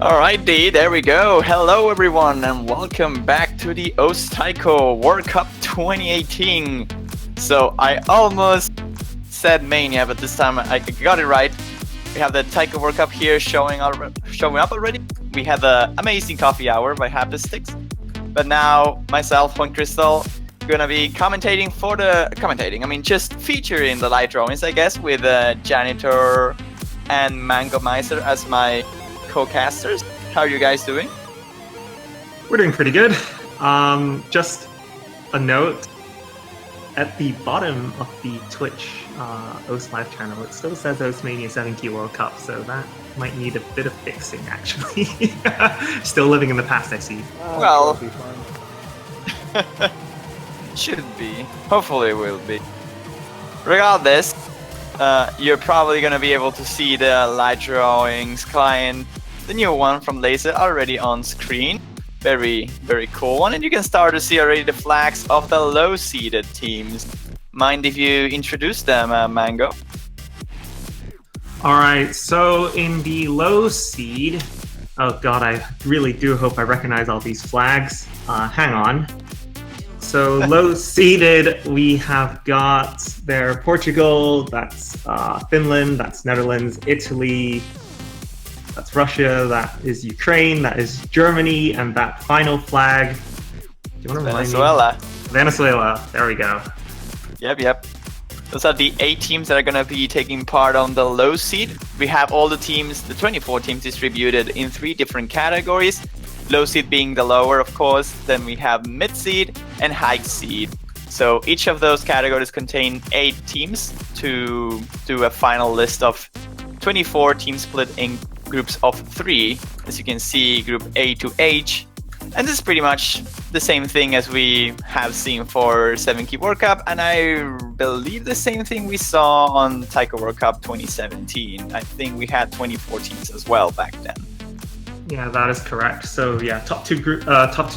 Alrighty, there we go. Hello everyone and welcome back to the taiko World Cup 2018. So I almost said Mania, but this time I got it right. We have the Taiko World Cup here showing up already. We have the amazing coffee hour by Haptistics. But now, myself, Juan Crystal, gonna be commentating just featuring the Livedrawings, I guess, with Janitor and Mango Meister as my co-casters. How are you guys doing? We're doing pretty good. Just a note, at the bottom of the Twitch OS Live channel, it still says Ostmania 7Q World Cup, so that might need a bit of fixing, actually. Still living in the past, I see. Well, should be. Hopefully it will be. Regardless, you're probably going to be able to see the Livedrawings client, the new one from Laser, already on screen. Very, very cool one. And you can start to see already the flags of the low-seeded teams. Mind if you introduce them, Mango? Alright, so in the low seed, oh god, I really do hope I recognize all these flags. Hang on. So low seeded, we have got there Portugal, that's Finland, that's Netherlands, Italy, that's Russia, that is Ukraine, that is Germany, and that final flag, do you want to remind Venezuela. me? Venezuela, there we go. Yep. Those are the 8 teams that are going to be taking part on the low seed. We have all the teams, the 24 teams distributed in 3 different categories. Low seed being the lower, of course. Then we have mid seed and high seed. So each of those categories contain 8 teams to do a final list of 24 teams split in groups of 3. As you can see, group A to H. And this is pretty much the same thing as we have seen for 7Key World Cup, and I believe the same thing we saw on Taiko World Cup 2017. I think we had 24 teams as well back then. Yeah, that is correct. So yeah, top two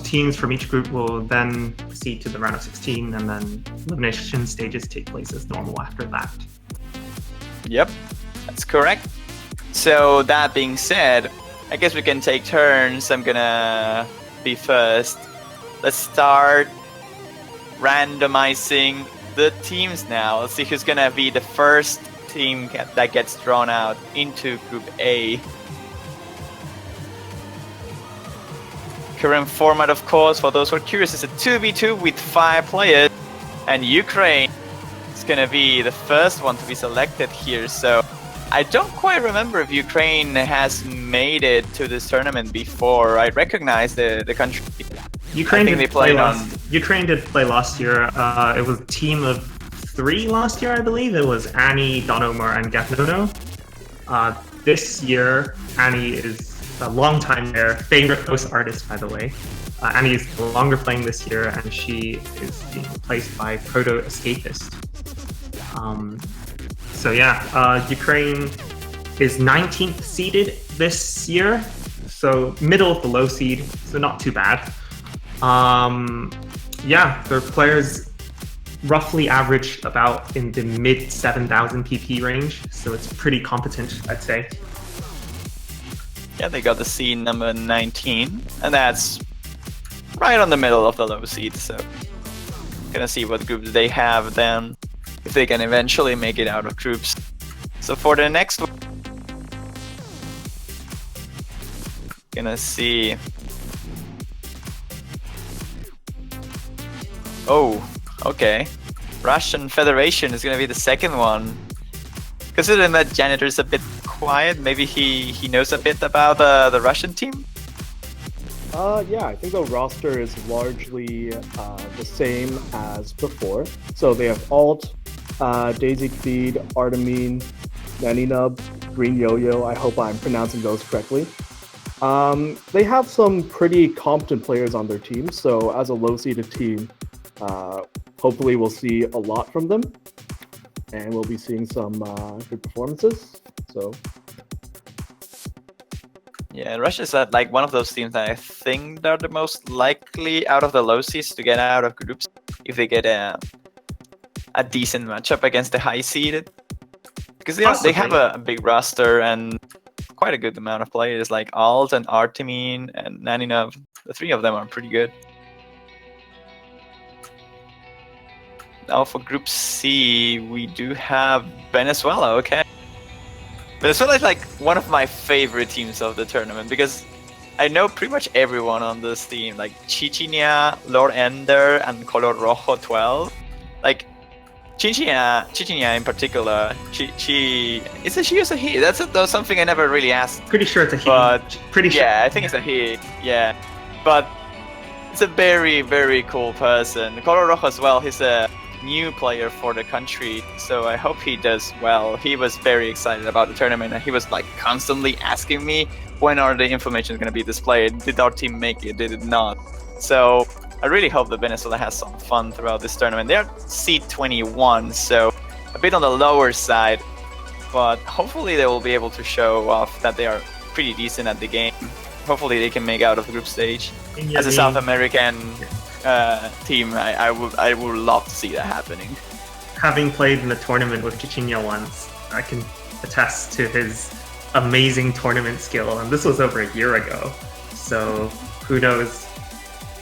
teams from each group will then proceed to the round of 16, and then elimination stages take place as normal after that. Yep, that's correct. So that being said, I guess we can take turns. I'm gonna be first. Let's start randomizing the teams now. Let's see who's gonna be the first team that gets drawn out into Group A. Current format, of course, for those who are curious, is a 2v2 with 5 players, and Ukraine is gonna be the first one to be selected here. So I don't quite remember if Ukraine has made it to this tournament before. I recognize the country. Ukraine did play last year. It was a team of 3 last year, I believe. It was Annie, Donomar, and Gafnono. This year, Annie is a long time there, favorite host artist, by the way. Annie is no longer playing this year, and she is being replaced by Proto Escapist. So yeah, Ukraine is 19th seeded this year, so middle of the low seed, so not too bad. Yeah, their players roughly average about in the mid 7,000 PP range, so it's pretty competent, I'd say. Yeah, they got the seed number 19, and that's right on the middle of the low seed, so gonna see what groups they have then, if they can eventually make it out of groups. So for the next one, gonna see. Oh, okay. Russian Federation is gonna be the second one. Considering that Janitor's a bit quiet, maybe he knows a bit about the Russian team? Yeah, I think the roster is largely the same as before. So they have Alt, Daisy Feed, Artemine, Naninub, Green Yo-Yo. I hope I'm pronouncing those correctly. They have some pretty competent players on their team, so as a low-seeded team, hopefully we'll see a lot from them, and we'll be seeing some good performances. So yeah, Russia's like one of those teams that I think they're the most likely out of the low seeds to get out of groups if they get a decent matchup against the high seeded, because they have a big roster and quite a good amount of players like Alt and Artemine and Naninov. The 3 of them are pretty good. Now for Group C, we do have Venezuela. Okay, But it's like one of my favorite teams of the tournament because I know pretty much everyone on this team, like Chichinia, Lord Ender, and Color Rojo 12. Like Chichinia in particular, is a she or a he? That's something I never really asked. Pretty sure it's a he. But pretty sure. Yeah, I think it's a he. Yeah, but it's a very, very cool person. Color Rojo as well. He's a new player for the country, so I hope he does well. He was very excited about the tournament, and he was like constantly asking me when are the information going to be displayed. Did our team make it? Did it not? So I really hope that Venezuela has some fun throughout this tournament. They're seed 21, so a bit on the lower side, but hopefully they will be able to show off that they are pretty decent at the game. Hopefully they can make out of the group stage. As a South American team, I would love to see that happening. Having played in the tournament with Chichinia once, I can attest to his amazing tournament skill, and this was over a year ago. So who knows?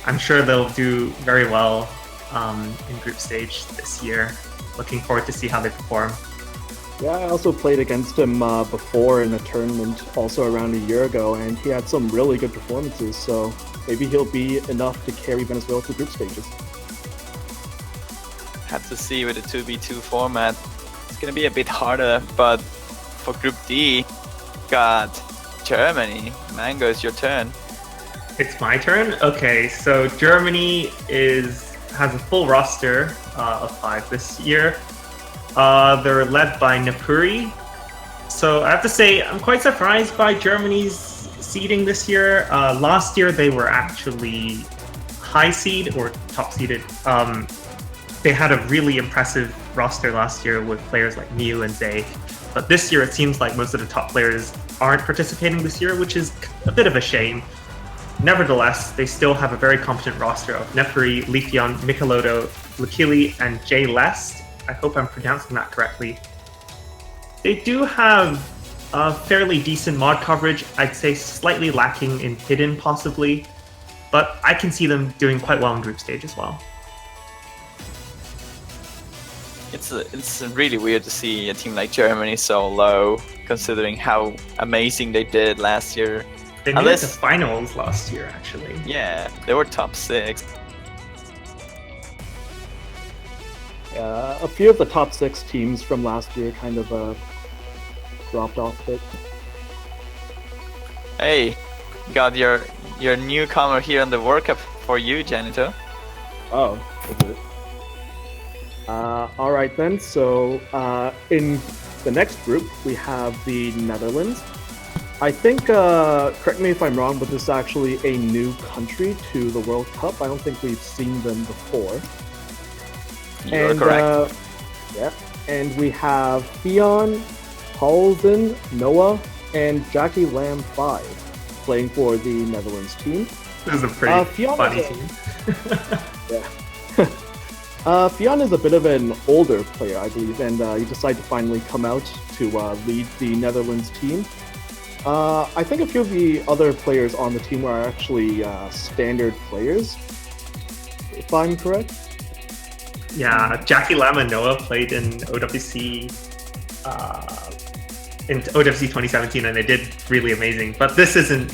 I'm sure they'll do very well in group stage this year. Looking forward to see how they perform. Yeah, I also played against him before in a tournament, also around a year ago, and he had some really good performances, so maybe he'll be enough to carry Venezuela to group stages. Have to see with the 2v2 format. It's gonna be a bit harder, but for Group D, got Germany. Mango, it's your turn. It's my turn? Okay, so Germany has a full roster of 5 this year. They're led by Napuri. So I have to say, I'm quite surprised by Germany's seeding this year. Last year, they were actually high seed or top seeded. They had a really impressive roster last year with players like Miu and Zay. But this year, it seems like most of the top players aren't participating this year, which is a bit of a shame. Nevertheless, they still have a very competent roster of Nepuri, Lifion, Michelotto, Lakili, and Jay Lest. I hope I'm pronouncing that correctly. They do have a fairly decent mod coverage, I'd say slightly lacking in hidden possibly, but I can see them doing quite well in group stage as well. It's really weird to see a team like Germany so low, considering how amazing they did last year. They made it to finals last year, actually. Yeah, they were top 6. A few of the top 6 teams from last year kind of dropped off a bit. Hey, got your newcomer here on the World Cup for you, Janito. Oh, is it? Alright then, so in the next group we have the Netherlands. I think, correct me if I'm wrong, but this is actually a new country to the World Cup. I don't think we've seen them before. You're correct. Yeah, and we have Theon, Paulsen, Noah, and Jackie Lamb 5 playing for the Netherlands team. This is a pretty funny team. Yeah. Fionn is a bit of an older player, I believe, and he decided to finally come out to lead the Netherlands team. I think a few of the other players on the team are actually standard players, if I'm correct. Yeah, Jackie Lam and Noah played in OWC in OWC 2017, and they did really amazing. But this isn't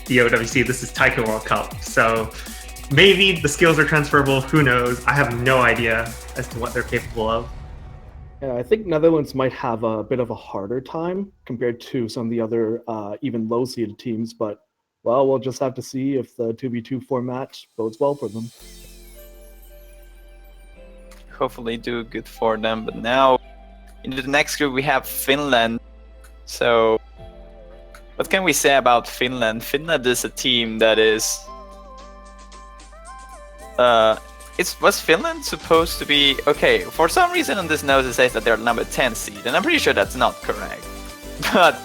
the OWC, this is Taiko World Cup, so maybe the skills are transferable, who knows? I have no idea as to what they're capable of. Yeah, I think Netherlands might have a bit of a harder time compared to some of the other even low-seeded teams, but, well, we'll just have to see if the 2v2 format bodes well for them. Hopefully do good for them, but now into the next group we have Finland. So what can we say about Finland? Finland is a team that is... was Finland supposed to be... Okay, for some reason on this note it says that they're number 10 seed, and I'm pretty sure that's not correct. But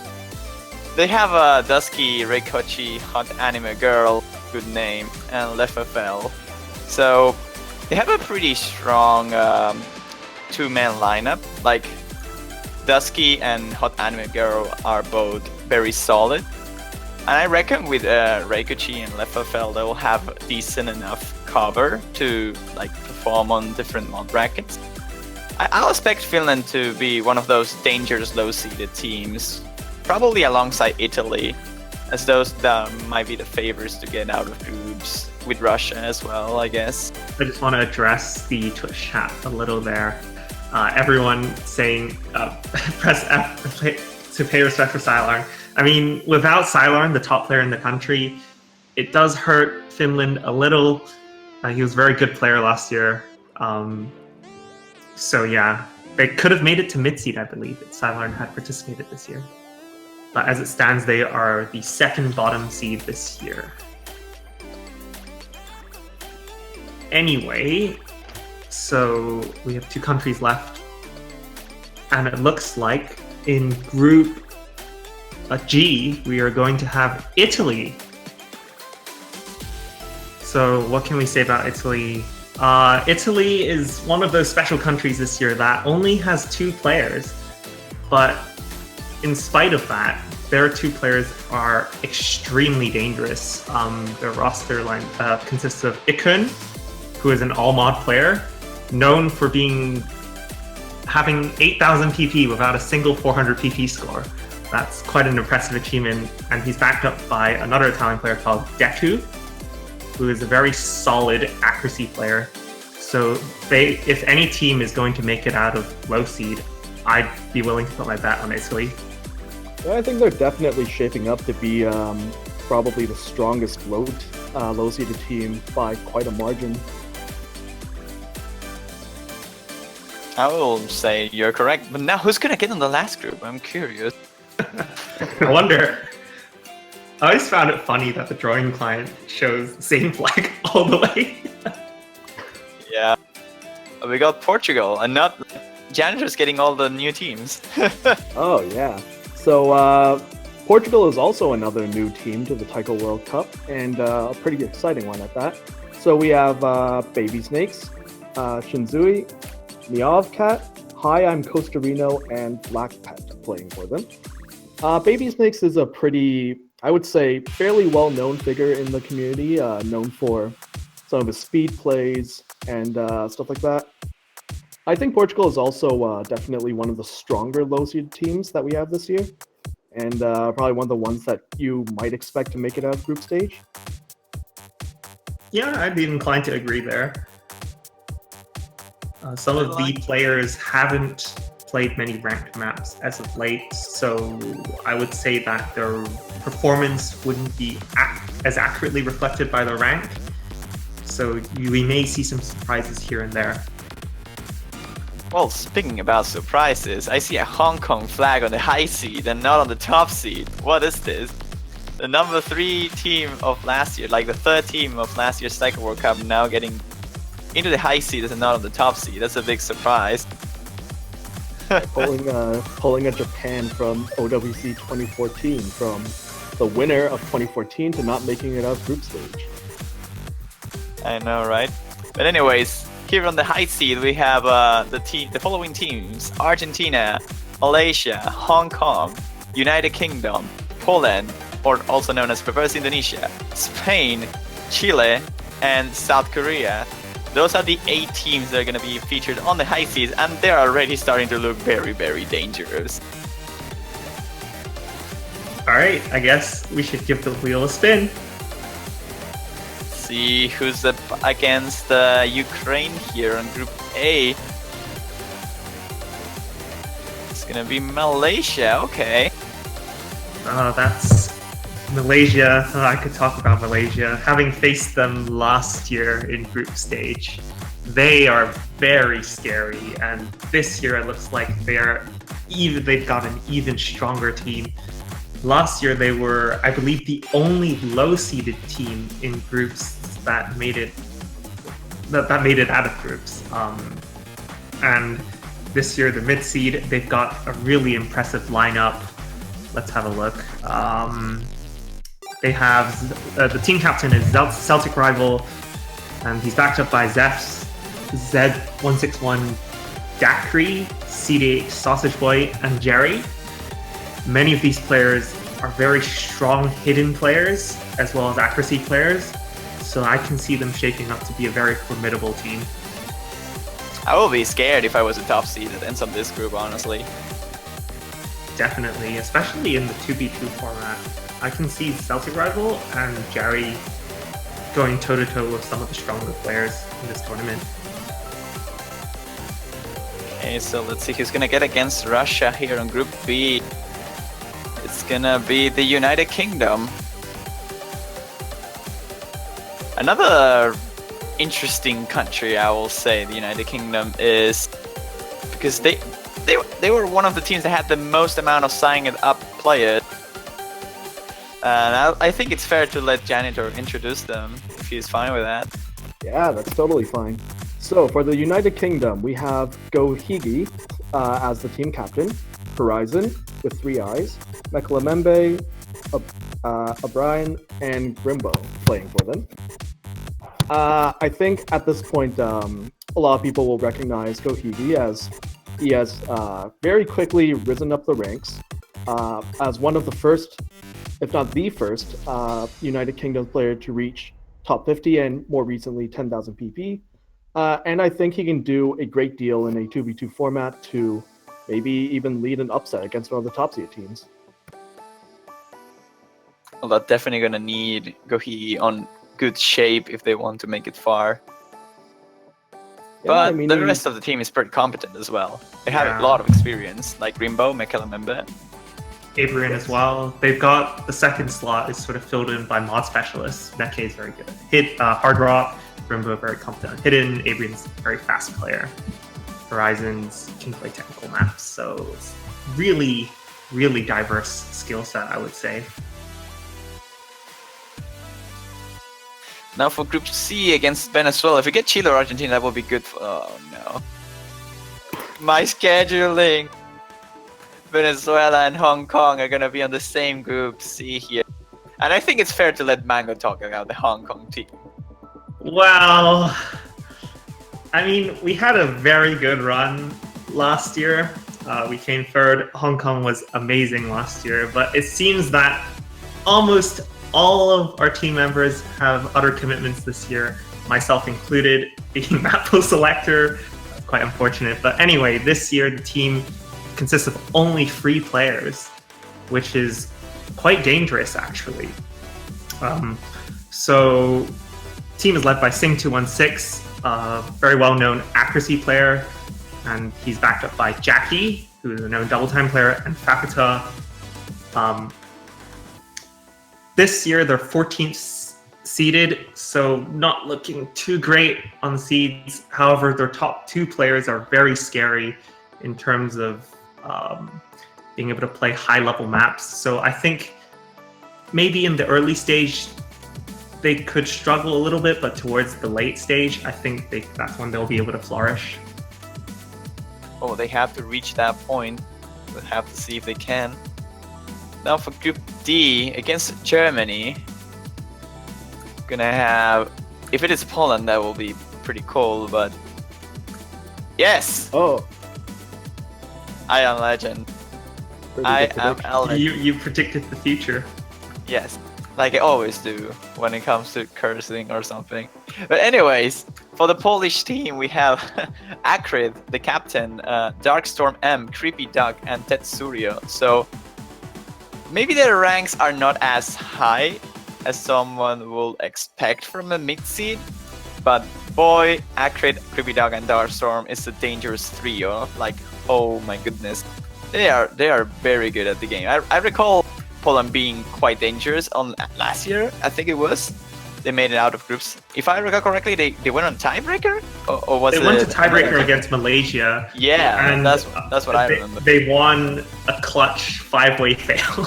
they have a Dusky, Reikochi, Hot Anime Girl, good name, and Leffefel. So they have a pretty strong two-man lineup. Like, Dusky and Hot Anime Girl are both very solid. And I reckon with Reikochi and Leffefel, they will have decent enough cover to like perform on different mod brackets. I'll expect Finland to be one of those dangerous low-seeded teams probably alongside Italy, as those might be the favorites to get out of groups, with Russia as well, I guess. I just want to address the Twitch chat a little there. Everyone saying press F to pay respect for Sylarn. I mean, without Sylarn, the top player in the country, it does hurt Finland a little. He was a very good player last year. So yeah, they could have made it to mid-seed, I believe, if Sylarn had participated this year. But as it stands, they are the second bottom seed this year. Anyway, so we have 2 countries left. And it looks like in Group G, we are going to have Italy. So what can we say about Italy? Italy is one of those special countries this year that only has 2 players. But in spite of that, their 2 players are extremely dangerous. Their roster line consists of Ikun, who is an all-mod player, known for having 8,000 PP without a single 400 PP score. That's quite an impressive achievement, and he's backed up by another Italian player called Deku, who is a very solid accuracy player. So if any team is going to make it out of low seed, I'd be willing to put my bet on Italy. Yeah, I think they're definitely shaping up to be probably the strongest low-seeded team by quite a margin. I will say you're correct, but now who's gonna get in the last group? I'm curious. I wonder. I always found it funny that the drawing client shows the same flag all the way. Yeah. We got Portugal, and not Janitor's getting all the new teams. Oh, yeah. So, Portugal is also another new team to the Taiko World Cup, and a pretty exciting one at that. So we have Baby Snakes, Shinzui, Meowcat, Hi, I'm Costa Reno, and Black Pet playing for them. Baby Snakes is a pretty, I would say, fairly well-known figure in the community, known for some of his speed plays and stuff like that. I think Portugal is also definitely one of the stronger low-seed teams that we have this year, and probably one of the ones that you might expect to make it out of group stage. Yeah, I'd be inclined to agree there. Some of the players haven't played many ranked maps as of late, so I would say that their performance wouldn't be as accurately reflected by the rank. So we may see some surprises here and there. Well, speaking about surprises, I see a Hong Kong flag on the high seed and not on the top seed. What is this? The number 3 team of last year, like the 3rd team of last year's Taiko World Cup, now getting into the high seed and not on the top seed. That's a big surprise. Pulling a Japan from OWC 2014, from the winner of 2014 to not making it out of group stage. I know, right? But anyways, here on the high seed we have the following teams: Argentina, Malaysia, Hong Kong, United Kingdom, Poland, or also known as Perverse Indonesia, Spain, Chile, and South Korea. Those are the 8 teams that are going to be featured on the high seeds, and they're already starting to look very, very dangerous. Alright, I guess we should give the wheel a spin. See who's up against Ukraine here on Group A. It's going to be Malaysia, okay. That's Malaysia. I could talk about Malaysia. Having faced them last year in group stage, they are very scary, and this year it looks like they've got an even stronger team. Last year they were, I believe, the only low-seeded team in groups that made it out of groups. And this year the mid-seed, they've got a really impressive lineup. Let's have a look. They have the team captain is Celtic rival, and he's backed up by Z161 Dakri, CD Sausage Boy, and Jerry. Many of these players are very strong hidden players as well as accuracy players, so I can see them shaping up to be a very formidable team. I will be scared if I was a top seed that ends up this group, honestly. definitely, especially in the 2v2 format. I can see Celtic Rival and Jerry going toe-to-toe with some of the stronger players in this tournament. Okay, so let's see who's gonna get against Russia here on Group B. It's gonna be the United Kingdom. Another interesting country, I will say, the United Kingdom is because they were one of the teams that had the most amount of signing up players. And I think it's fair to let Janitor introduce them if he's fine with that. Yeah, that's totally fine. So for the United Kingdom, we have Gohigi as the team captain, Horizon with 3 eyes, Mekalembe, O'Brien, and Grimbo playing for them. I think at this point, a lot of people will recognize Gohigi as he has very quickly risen up the ranks as one of the first, if not the first, United Kingdom player to reach top 50 and more recently 10,000 PP. And I think he can do a great deal in a 2v2 format to maybe even lead an upset against one of the top seed teams. Well, they're definitely gonna need Gohigi on good shape if they want to make it far. Yeah, But I mean, the rest of the team is pretty competent as well. They have a lot of experience, like Rimbo, Mekalembe. Abrian as well. They've got the second slot is sort of filled in by mod specialists. Neke is very good. Hard Rock, Rimbo very competent. Hidden, Abrian's a very fast player. Horizons can play technical maps, so it's really, really diverse skill set, I would say. Now for Group C against Venezuela, if we get Chile or Argentina, that would be good. Oh no. My scheduling. Venezuela and Hong Kong are gonna be on the same Group C here. And I think it's fair to let Mango talk about the Hong Kong team. Well, I mean, we had a very good run last year. We came third. Hong Kong was amazing last year, but it seems that almost all of our team members have other commitments this year, myself included, being Mappool selector. That's quite unfortunate. But anyway, this year the team consists of only 3 players, which is quite dangerous, actually. So, team is led by Sing216, a very well-known accuracy player, and he's backed up by Jackie, who is a known double-time player, and Fakata. This year, they're 14th seeded, so not looking too great on the seeds. However, their top 2 players are very scary in terms of being able to play high-level maps. So I think maybe in the early stage, they could struggle a little bit, but towards the late stage, I think that's when they'll be able to flourish. Oh, they have to reach that point. We'll have to see if they can. Now for Group D against Germany, gonna have, if it is Poland, that will be pretty cool, but yes! Oh, I am legend. I am a legend. You predicted the future. Yes, like I always do when it comes to cursing or something. But anyways, for the Polish team, we have Akrid, the captain, Darkstorm M, Creepy Duck, and Tetsurio. So maybe their ranks are not as high as someone will expect from a mid-seed, but boy, Akrid, Creepy Duck, and Darkstorm is a dangerous trio. Like, oh my goodness, they are very good at the game. I recall Poland being quite dangerous on last year. I think it was. They made it out of groups. If I recall correctly, they went on tiebreaker, or was it? They went to tiebreaker against Malaysia. Yeah, and that's what I remember. They won a clutch 5-way fail.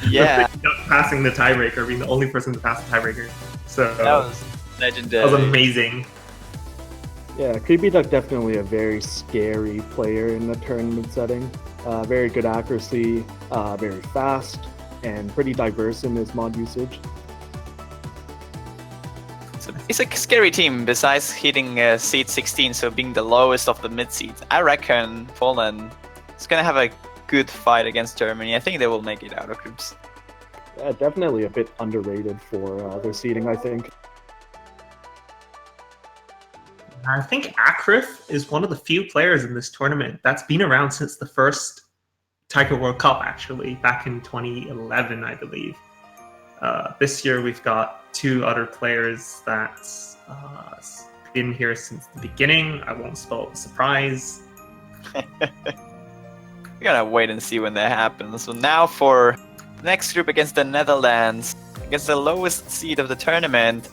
Yeah, passing the tiebreaker, being the only person to pass the tiebreaker. So that was legendary. That was amazing. yeah, Creepy Duck definitely a very scary player in the tournament setting. Very good accuracy, very fast, and pretty diverse in his mod usage. So it's a scary team besides hitting seed 16, so being the lowest of the mid-seeds. I reckon Poland is going to have a good fight against Germany. I think they will make it out of groups. Yeah, definitely a bit underrated for their seeding, I think. I think Akrif is one of the few players in this tournament that's been around since the first Taiko World Cup actually back in 2011, I believe. This year we've got 2 other players that's been here since the beginning. I won't spoil the surprise. We gotta wait and see when that happens. So now for the next group against the Netherlands, against the lowest seed of the tournament,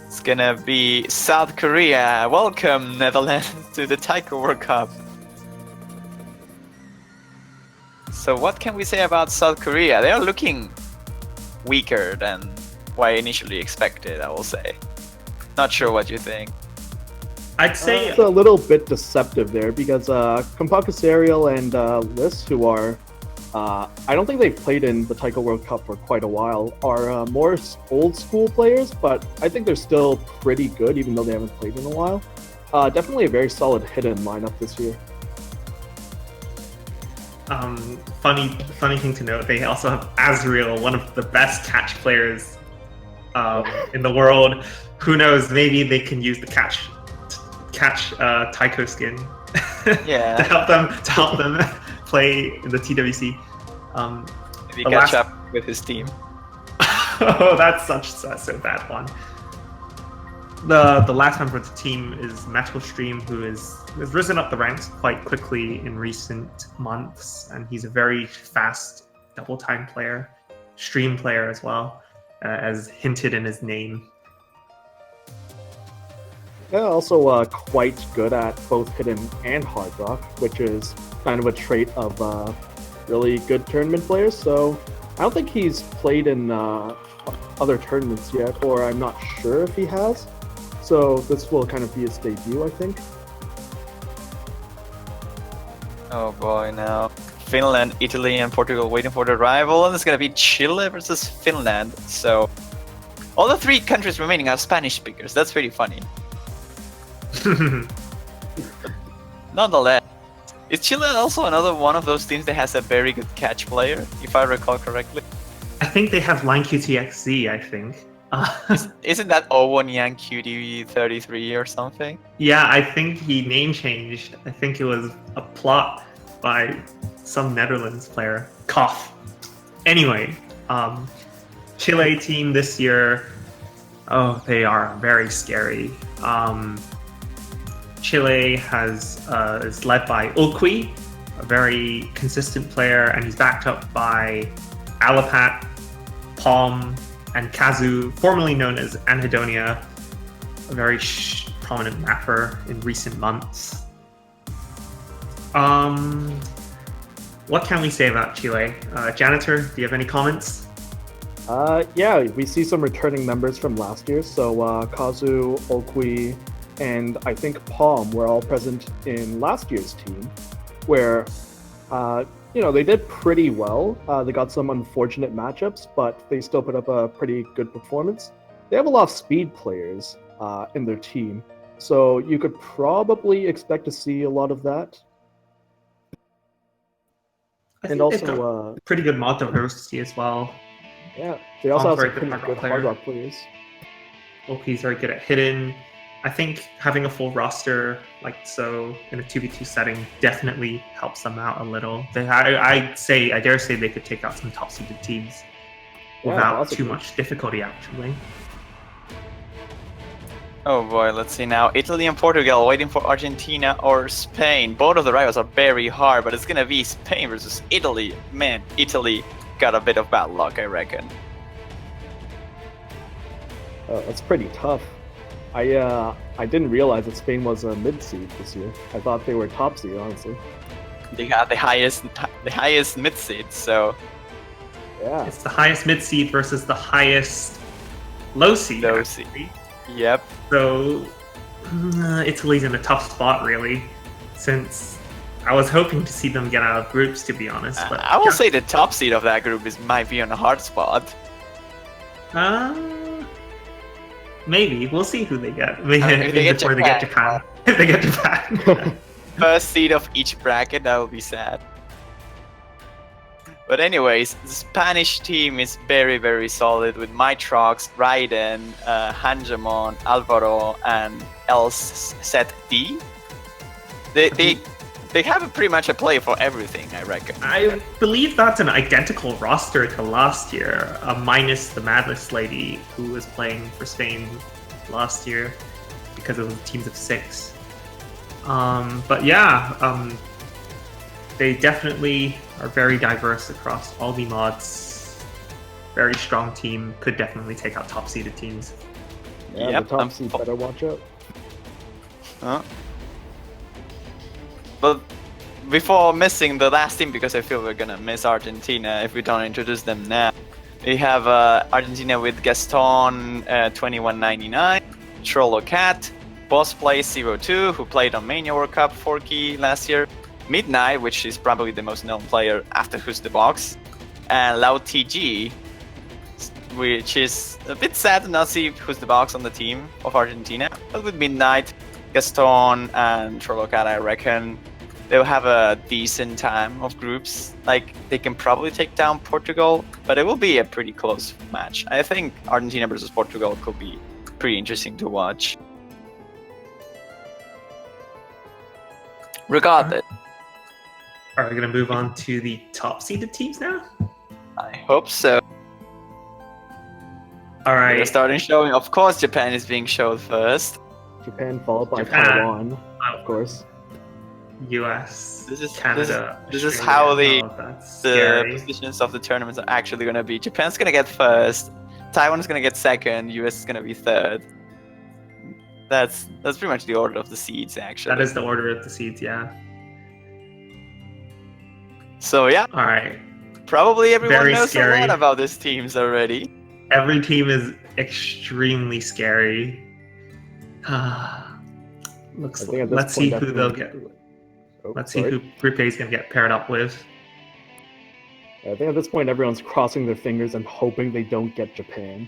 it's gonna be South Korea. Welcome, Netherlands, to the Taiko World Cup. So what can we say about South Korea? They are looking weaker than what I initially expected, I will say. Not sure what you think. I'd say it's a little bit deceptive there because Kompaku Serial and Liz, who are, I don't think they've played in the Taiko World Cup for quite a while, are more old school players, but I think they're still pretty good even though they haven't played in a while. Definitely a very solid hidden lineup this year. Funny thing to note, they also have Azriel, one of the best catch players in the world. Who knows, maybe they can use the catch Taiko skin Yeah. to help them play in the TWC. Maybe catch up with his team. Oh, that's such a bad one. The last member of the team is Mappool Stream, who has risen up the ranks quite quickly in recent months, and he's a very fast double time player, stream player as well, as hinted in his name. Yeah, also quite good at both hidden and hard rock, which is kind of a trait of really good tournament players. So I don't think he's played in other tournaments yet, or I'm not sure if he has. So this will kind of be his debut, I think. Oh boy, now Finland, Italy, and Portugal waiting for the rival, and it's gonna be Chile versus Finland. So all the 3 countries remaining are Spanish speakers. That's pretty funny. Nonetheless, is Chile also another one of those teams that has a very good catch player, if I recall correctly? I think they have Line QTXZ, I think. Isn't that Owen Yang QD33 or something? Yeah, I think he name changed. I think it was a plot by some Netherlands player. Cough. Anyway, Chile team this year, oh, they are very scary. Chile is led by Ulqui, a very consistent player, and he's backed up by Alapat, Palm, and Kazu, formerly known as Anhedonia, a very prominent mapper in recent months. What can we say about Chile? Janitor, do you have any comments? Yeah, we see some returning members from last year. So Kazu, Ulqui, and I think Palm were all present in last year's team, where they did pretty well. They got some unfortunate matchups, but they still put up a pretty good performance. They have a lot of speed players in their team, so you could probably expect to see a lot of that. And also, pretty good mod diversity as well. Yeah, they also have some very pretty good hard rock players. Ulqui's very good at hidden. I think having a full roster like so in a 2v2 setting definitely helps them out a little. I dare say they could take out some top-seeded teams without too much difficulty, actually. Oh boy, let's see now. Italy and Portugal waiting for Argentina or Spain. Both of the rivals are very hard, but it's gonna be Spain versus Italy. Man, Italy got a bit of bad luck, I reckon. Oh, that's pretty tough. I didn't realize that Spain was a mid-seed this year. I thought they were top seed, honestly. They got the highest mid-seed, so... Yeah. It's the highest mid-seed versus the highest low-seed. Low-seed. Yep. So, Italy's in a tough spot, really, since I was hoping to see them get out of groups, to be honest. But I will say the top seed of that group might be on a hard spot. Maybe. We'll see who they get. If they get Japan. If they get Japan. First seed of each bracket, that would be sad. But anyways, the Spanish team is very, very solid with Mitrox, Raiden, Hanjamon, Alvaro, and LZD. They they have pretty much a play for everything, I reckon. I believe that's an identical roster to last year, minus the Madness lady who was playing for Spain last year because of teams of 6. But yeah, they definitely are very diverse across all the mods. Very strong team, could definitely take out top-seeded teams. Yeah, Yep, the top seed better watch out. But before missing the last team, because I feel we're gonna miss Argentina if we don't introduce them now. We have Argentina with Gaston 2199, Trollo Cat, Boss Play 02, who played on Mania World Cup 4Key last year, Midnight, which is probably the most known player after Who's the Box, and Loud TG, which is a bit sad to not see Who's the Box on the team of Argentina. But with Midnight, Gaston, and Trollo Cat, I reckon they'll have a decent time of groups. Like, they can probably take down Portugal, but it will be a pretty close match. I think Argentina versus Portugal could be pretty interesting to watch. Regardless, Are we going to move on to the top-seeded teams now? I hope so. All We're right. starting showing. Of course, Japan is being showed first. Japan followed by Japan. Taiwan, of course. US, This is Canada. this is Australia. how the That's the scary. positions of the tournaments are actually going to be. Japan's going to get first. Taiwan is going to get second. US is going to be third. That's pretty much the order of the seeds, actually. That is the order of the seeds, yeah. So yeah, All right. probably everyone Very knows scary. a lot about these teams already. Every team is extremely scary. I think at this Let's see point, who they'll definitely- get. Oh, Let's see sorry. who Group A is going to get paired up with. I think at this point, everyone's crossing their fingers and hoping they don't get Japan.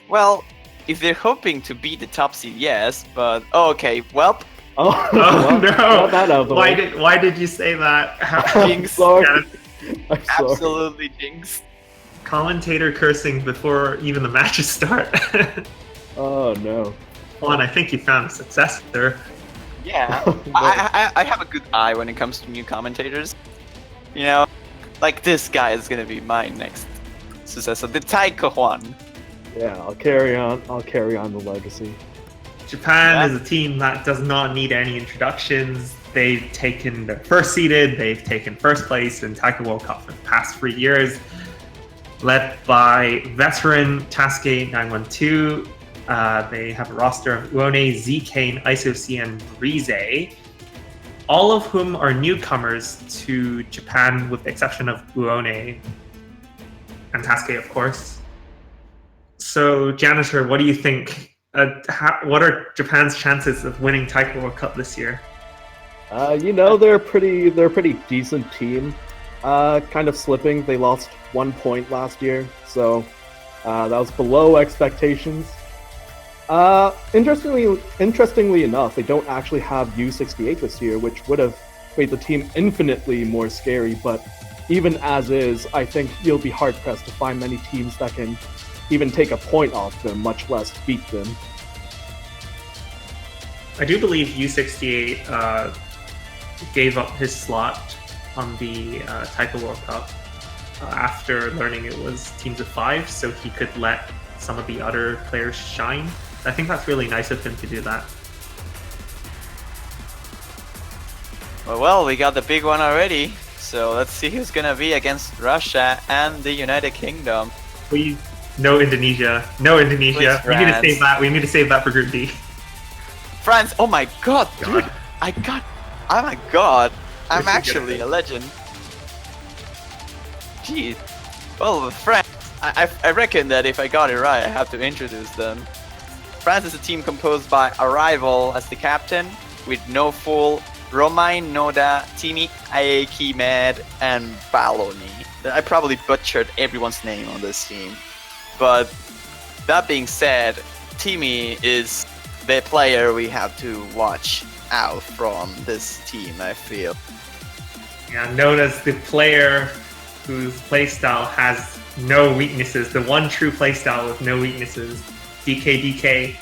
Well, if they're hoping to beat the top seed, yes, but okay, well, Oh, Oh well, no! got that out of the Why way. did you say that? I'm Jinx. sorry. Yeah, I'm sorry. absolutely jinx. commentator cursing before even the matches start. Oh no. Juan, I think you found a successor. Yeah, No. I have a good eye when it comes to new commentators. You know, like this guy is gonna be my next successor, the taiko one. Yeah, I'll carry on. I'll carry on the legacy. Japan Yeah. is a team that does not need any introductions. They've taken the first seeded, they've taken first place in Taiko World Cup for the past 3 years, led by veteran Tasuke912. They have a roster of Uone, Z-Kane, ISOC, and Rize, all of whom are newcomers to Japan with the exception of Uone and Tasuke, of course. So, Janitor, what do you think? What are Japan's chances of winning Taiko World Cup this year? They're a pretty decent team. Kind of slipping. They lost 1 point last year, so that was below expectations. Interestingly enough, they don't actually have U68 this year, which would have made the team infinitely more scary. But even as is, I think you'll be hard pressed to find many teams that can even take a point off them, much less beat them. I do believe U68 gave up his slot on the Taiko World Cup after learning it was teams of 5, so he could let some of the other players shine. I think that's really nice of him to do that. Well, we got the big one already. So let's see who's gonna be against Russia and the United Kingdom. No Indonesia. Please, We need to France. save that. We need to save that for Group D. France! Oh my god, dude! God. Oh my god! I'm We're so actually good. a legend. Jeez. Well, France, I reckon that if I got it right, I have to introduce them. France is a team composed by Arrival as the captain, with No Fool, Romain Noda, Timi Aeki Med, and Baloni. I probably butchered everyone's name on this team. But that being said, Timi is the player we have to watch out from this team, I feel. Yeah, known as the player whose playstyle has no weaknesses, the one true playstyle with no weaknesses. DK,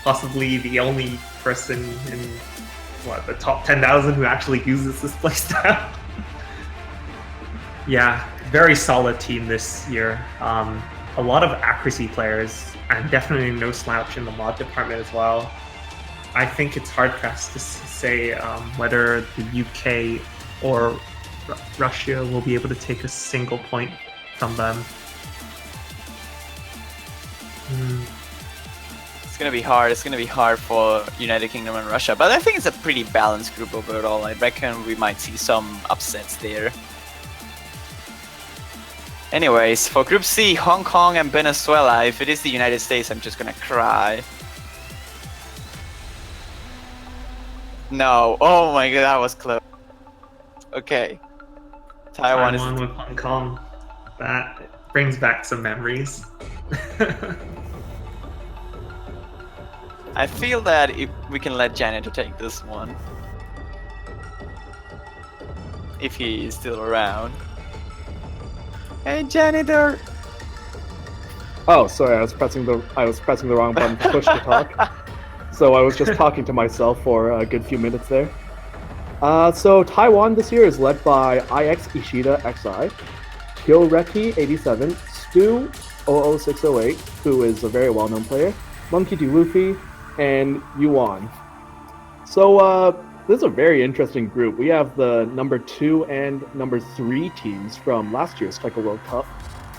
possibly the only person in what, the top 10,000 who actually uses this playstyle. Yeah, very solid team this year. A lot of accuracy players, and definitely no slouch in the mod department as well. I think it's hard pressed to say whether the UK or Russia will be able to take a single point from them. It's gonna be hard. It's gonna be hard for United Kingdom and Russia, but I think it's a pretty balanced group overall. I reckon we might see some upsets there. Anyways, for Group C, Hong Kong and Venezuela. If it is the United States, I'm just gonna cry. No. Oh my god, that was close. Okay. Taiwan is... with Hong Kong. That brings back some memories. I feel that if we can let Janitor take this one. If he is still around. Hey, Janitor! Oh, sorry, I was pressing the wrong button to push to talk. So I was just talking to myself for a good few minutes there. So Taiwan this year is led by IX Ishida XI, Kyoreki87, Stu 00608, who is a very well-known player, Monkey D. Luffy, and Yuan. So this is a very interesting group. We have the number 2 and number 3 teams from last year's Taiko World Cup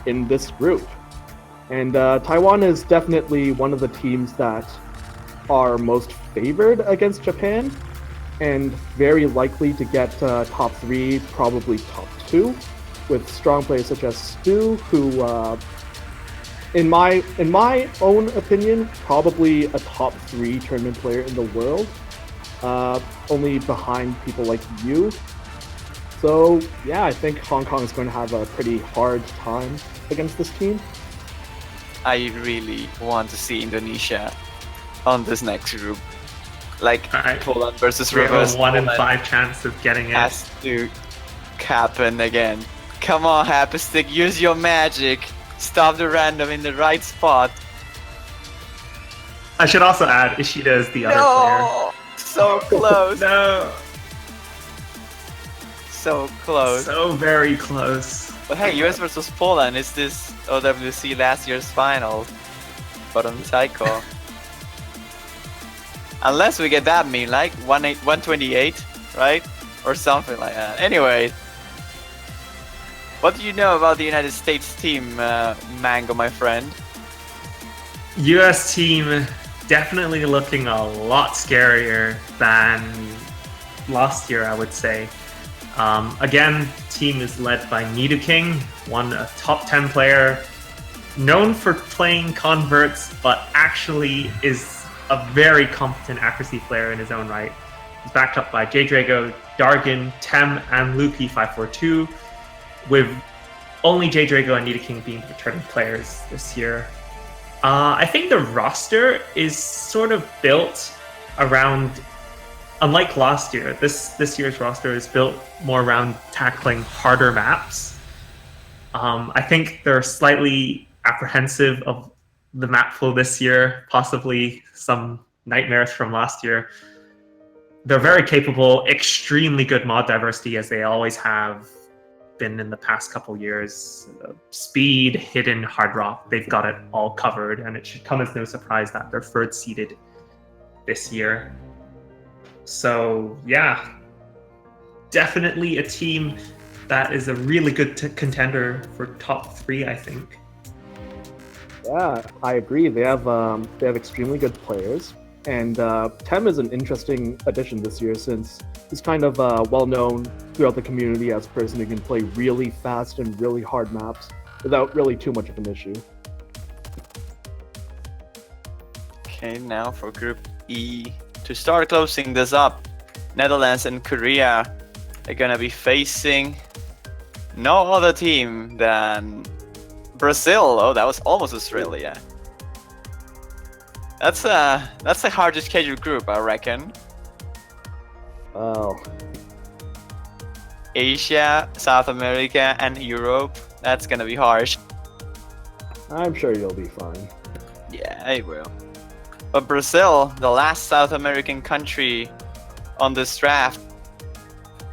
in this group. And Taiwan is definitely one of the teams that are most favored against Japan, and very likely to get top 3, probably top 2, with strong players such as Stu, who, in my own opinion, probably a top 3 tournament player in the world, only behind people like you. So yeah, I think Hong Kong is going to have a pretty hard time against this team. I really want to see Indonesia on this next group. Like Poland versus reverse. 1 in 5 chance of getting it. Has to happen again. Come on, Happy Stick, use your magic. Stop the random in the right spot. I should also add, Ishida is the other player. So close. No! So close. So very close. But hey, US versus Poland is this OWC last year's final. But on Taiko. Unless we get that mean, like 128, right? Or something like that. Anyway. What do you know about the United States team, Mango, my friend? US team definitely looking a lot scarier than last year, I would say. Again, team is led by Nidoking, a top 10 player, known for playing converts, but actually is a very competent accuracy player in his own right. He's backed up by J-Drago, Dargan, Tem, and Luki542, with only J-Drago and Nidoking being returning players this year. I think the roster is sort of built around, unlike last year, this year's roster is built more around tackling harder maps. I think they're slightly apprehensive of the map flow this year, possibly some nightmares from last year. They're very capable, extremely good mod diversity, as they always have been in the past couple years. Speed, hidden, hard rock, they've got it all covered, and it should come as no surprise that they're third seeded this year. So yeah, definitely a team that is a really good contender for top 3, I think. Yeah, I agree. They have extremely good players, and Tem is an interesting addition this year since he's kind of well known throughout the community as a person who can play really fast and really hard maps without really too much of an issue. Okay, now for Group E. To start closing this up, Netherlands and Korea are gonna be facing no other team than Brazil. Oh, that was almost Australia. That's the hardest scheduled group, I reckon. Oh. Asia, South America, and Europe. That's gonna be harsh. I'm sure you'll be fine. Yeah, it will. But Brazil, the last South American country on this draft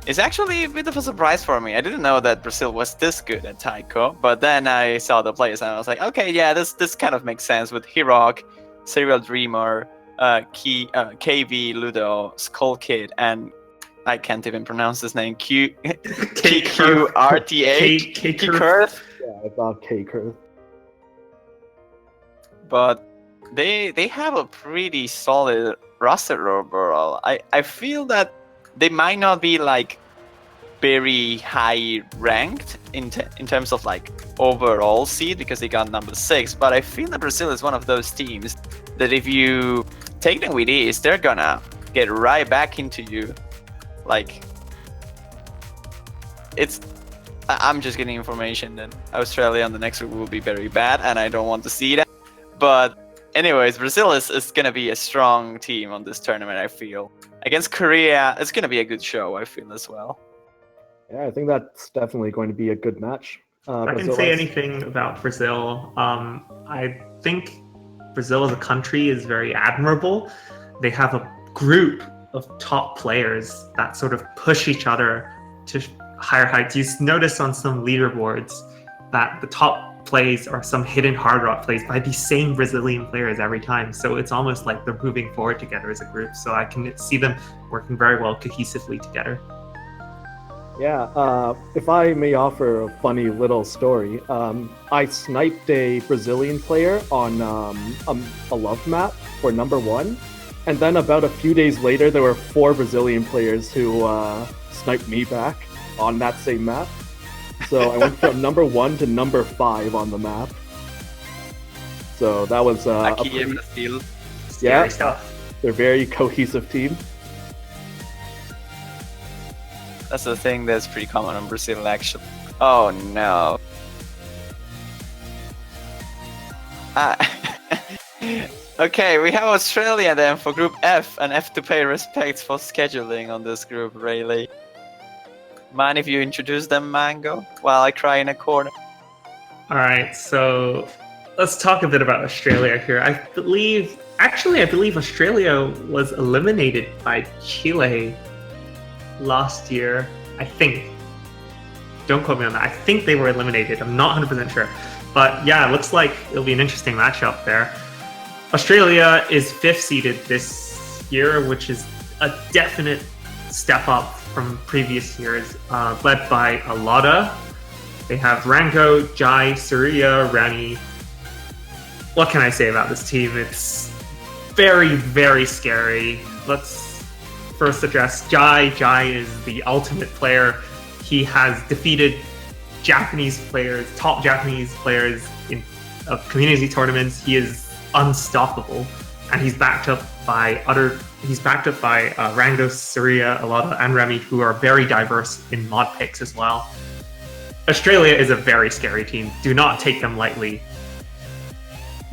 is actually a bit of a surprise for me. I didn't know that Brazil was this good at taiko, but then I saw the players and I was like, okay, yeah, this kind of makes sense with Hirok, Serial Dreamer, KV, Ludo, Skull Kid, and I can't even pronounce his name. QRTA. Kurth. Yeah, I thought K-Curve. But they have a pretty solid roster overall. I feel that they might not be like very high ranked in terms of like overall seed because they got number 6, but I feel that Brazil is one of those teams that if you take them with ease, they're gonna get right back into you. Like, I'm just getting information that Australia on the next group will be very bad, and I don't want to see that. But anyways, Brazil is gonna be a strong team on this tournament, I feel. Against Korea, it's gonna be a good show, I feel, as well. Yeah, I think that's definitely going to be a good match. If I can say anything about Brazil, I think Brazil as a country is very admirable. They have a group of top players that sort of push each other to higher heights. You notice on some leaderboards that the top plays are some hidden hard rock plays by the same Brazilian players every time. So it's almost like they're moving forward together as a group. So I can see them working very well cohesively together. Yeah, if I may offer a funny little story, I sniped a Brazilian player on a love map for number 1. And then about a few days later, there were 4 Brazilian players who sniped me back on that same map. So I went from number 1 to number 5 on the map. So that was a pretty... Yeah, stuff. They're a very cohesive team. That's the thing that's pretty common in Brazil, actually. Oh no. Okay, we have Australia then for Group F, and F to pay respects for scheduling on this group, really. Mind if you introduce them, Mango, while I cry in a corner? Alright, so let's talk a bit about Australia here. I believe Australia was eliminated by Chile last year, I think. Don't quote me on that. I think they were eliminated. I'm not 100% sure. But yeah, it looks like it'll be an interesting matchup there. Australia is 5th seeded this year, which is a definite step up from previous years, led by Alada. They have Rango, Jai, Surya, Rani. What can I say about this team? It's very, very scary. Let's first address Jai. Jai is the ultimate player. He has defeated Japanese players, top Japanese players in community tournaments. He is unstoppable, and he's backed up by Rango, Surya, Alada, and Remy, who are very diverse in mod picks as well. Australia is a very scary team. Do not take them lightly.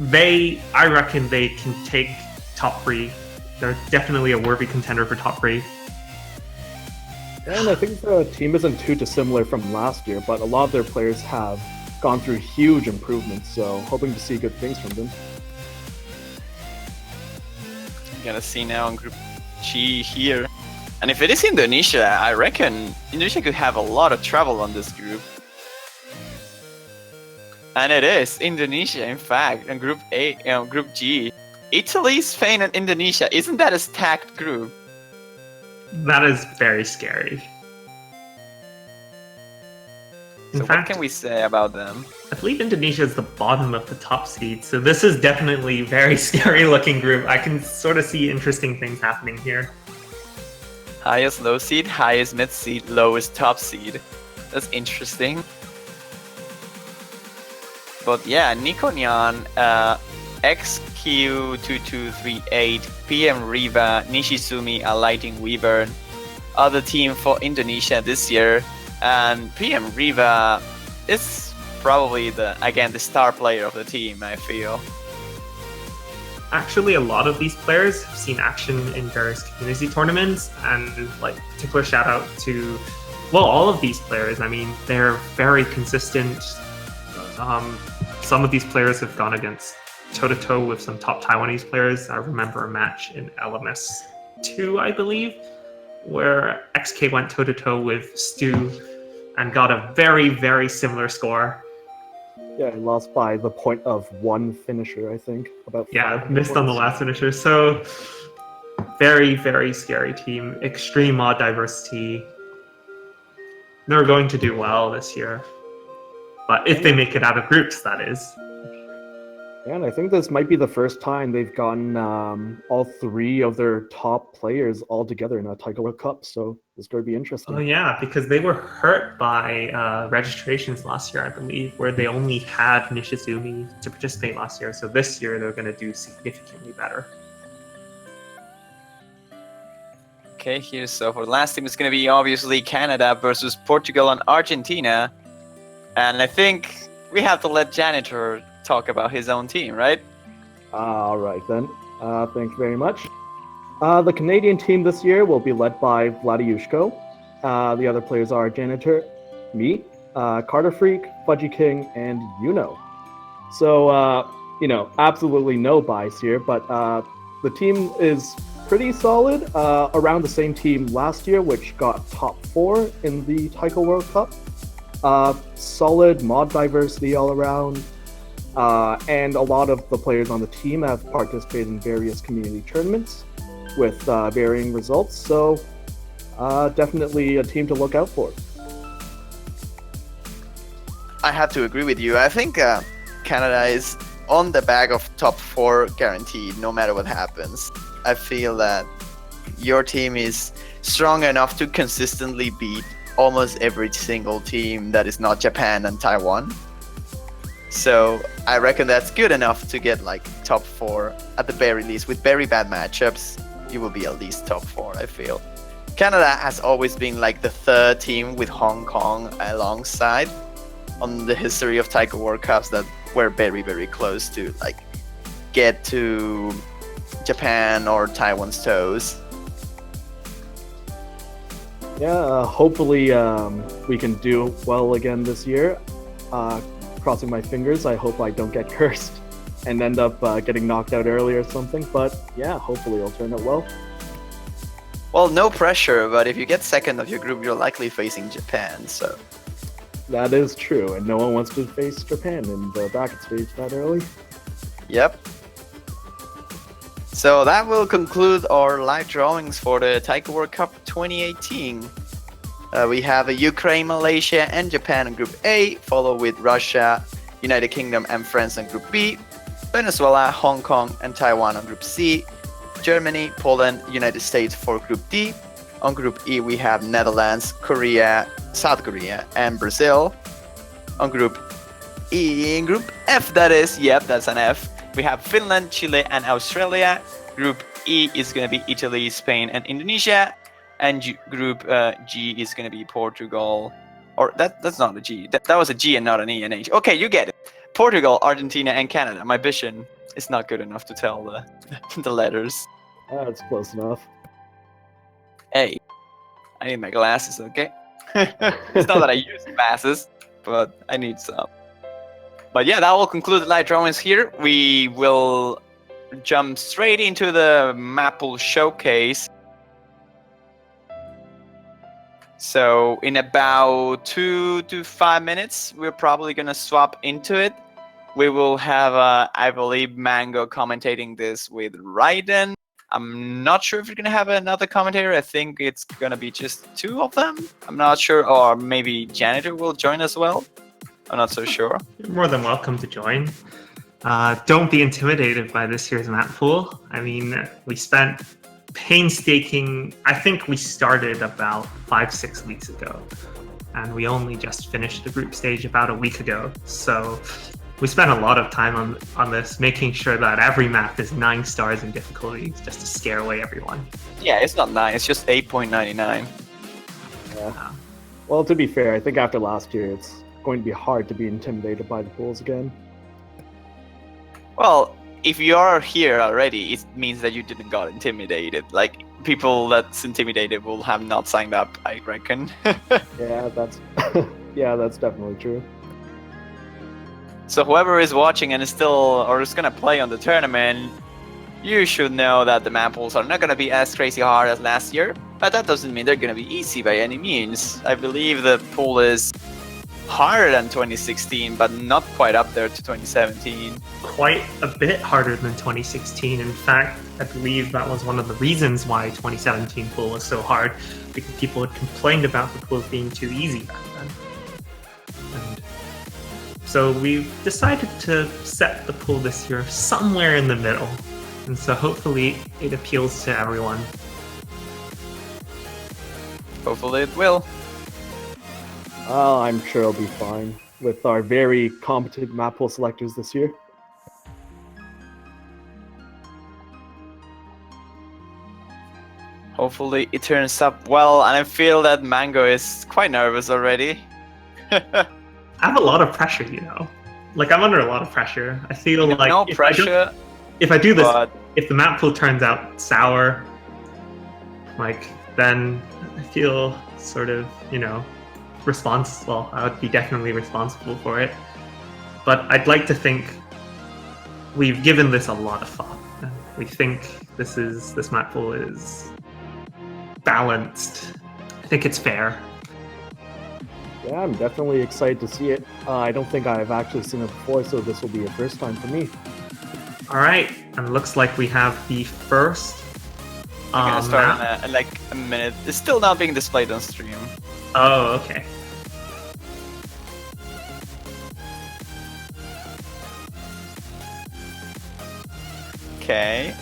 I reckon they can take top 3. They're definitely a worthy contender for top 3. And I think the team isn't too dissimilar from last year, but a lot of their players have gone through huge improvements, so hoping to see good things from them. Gonna see now in Group G here. And if it is Indonesia, I reckon Indonesia could have a lot of trouble on this group. And it is Indonesia, in fact, in Group Group G. Italy, Spain, and Indonesia. Isn't that a stacked group? That is very scary. So what can we say about them? I believe Indonesia is the bottom of the top seed, so this is definitely a very scary looking group. I can sort of see interesting things happening here. Highest low seed, highest mid seed, lowest top seed. That's interesting. But yeah, Nikonyan, XQ2238, PM Riva, Nishizumi, a Lighting Weaver, other team for Indonesia this year. And PM Riva is probably the star player of the team, I feel. Actually, a lot of these players have seen action in various community tournaments, and like particular shout out to, well, all of these players. I mean, they're very consistent. Some of these players have gone against toe-to-toe with some top Taiwanese players. I remember a match in LMS 2, I believe, where XK went toe-to-toe with Stu and got a very, very similar score. Yeah, he lost by the point of one finisher, I think. About Yeah, 5 missed on the points. last finisher. So very, very scary team. Extreme mod diversity. They're going to do well this year. But if they make it out of groups, that is. And I think this might be the first time they've gotten all 3 of their top players all together in a Taiko World Cup, so it's going to be interesting. Oh yeah, because they were hurt by registrations last year, I believe, where they only had Nishizumi to participate last year. So this year they're going to do significantly better. Okay, here, so for the last team, it's going to be obviously Canada versus Portugal and Argentina. And I think we have to let Janitor talk about his own team, right? All right, then. Thank you very much. The Canadian team this year will be led by Vladiushko. The other players are Janitor, me, Carter Freak, Fudgy King, and Yuno. So, absolutely no bias here, but the team is pretty solid, around the same team last year, which got top 4 in the Taiko World Cup. Solid mod diversity all around, and a lot of the players on the team have participated in various community tournaments with varying results, so definitely a team to look out for. I have to agree with you. I think Canada is on the bag of top 4 guaranteed, no matter what happens. I feel that your team is strong enough to consistently beat almost every single team that is not Japan and Taiwan. So I reckon that's good enough to get like top 4 at the very least. With very bad matchups, you will be at least top 4, I feel. Canada has always been like the 3rd team with Hong Kong alongside on the history of Taiko World Cups that were very, very close to like get to Japan or Taiwan's toes. Yeah, hopefully we can do well again this year. Crossing my fingers, I hope I don't get cursed and end up getting knocked out early or something, but yeah, hopefully it'll turn out well. Well, no pressure, but if you get second of your group, you're likely facing Japan, so... That is true, and no one wants to face Japan in the bracket stage that early. Yep. So that will conclude our live drawings for the Taiko World Cup 2018. We have Ukraine, Malaysia, and Japan in Group A, followed with Russia, United Kingdom, and France in Group B, Venezuela, Hong Kong, and Taiwan on Group C, Germany, Poland, United States for Group D. On Group E, we have Netherlands, Korea, South Korea, and Brazil. On Group E, in Group F, that is, yep, that's an F. We have Finland, Chile, and Australia. Group E is going to be Italy, Spain, and Indonesia. And Group G is going to be Portugal. Or that's not a G. That was a G and not an E and H. Okay, you get it. Portugal, Argentina, and Canada. My vision is not good enough to tell the letters. That's close enough. Hey, I need my glasses, okay? It's not that I use glasses, but I need some. But yeah, that will conclude the live drawings here. We will jump straight into the Mappool showcase. So in about 2 to 5 minutes, we're probably going to swap into it. We will have, I believe, Mango commentating this with Raiden. I'm not sure if you're going to have another commentator. I think it's going to be just 2 of them. I'm not sure. Or maybe Janitor will join as well. I'm not so sure. You're more than welcome to join. Don't be intimidated by this year's Mappool. I mean, we spent painstaking... I think we started about 5-6 weeks ago. And we only just finished the group stage about a week ago. So... we spent a lot of time on this, making sure that every map is 9 stars in difficulty, just to scare away everyone. Yeah, it's not 9, it's just 8.99. Yeah. Well, to be fair, I think after last year, it's going to be hard to be intimidated by the pools again. Well, if you are here already, it means that you didn't got intimidated. Like, people that's intimidated will have not signed up, I reckon. Yeah, that's yeah, that's definitely true. So whoever is watching and is still, or is gonna play on the tournament, you should know that the Mappools are not gonna be as crazy hard as last year. But that doesn't mean they're gonna be easy by any means. I believe the pool is harder than 2016, but not quite up there to 2017. Quite a bit harder than 2016. In fact, I believe that was one of the reasons why 2017 pool was so hard, because people had complained about the pools being too easy back then. And so we decided to set the pool this year somewhere in the middle. And so hopefully it appeals to everyone. Hopefully it will. I'm sure it'll be fine with our very competent Mappool selectors this year. Hopefully it turns up well, and I feel that Mango is quite nervous already. I have a lot of pressure, you know. Like, I'm under a lot of pressure. I feel like no pressure. If I do this, but if the map pool turns out sour, like, then I feel sort of, you know, responsible. I would be definitely responsible for it. But I'd like to think we've given this a lot of thought. We think this map pool is balanced. I think it's fair. Yeah, I'm definitely excited to see it. I don't think I've actually seen it before, so this will be a first time for me. All right, and looks like we have the first I'm gonna start map. in like a minute. It's still not being displayed on stream. Oh, okay. Okay.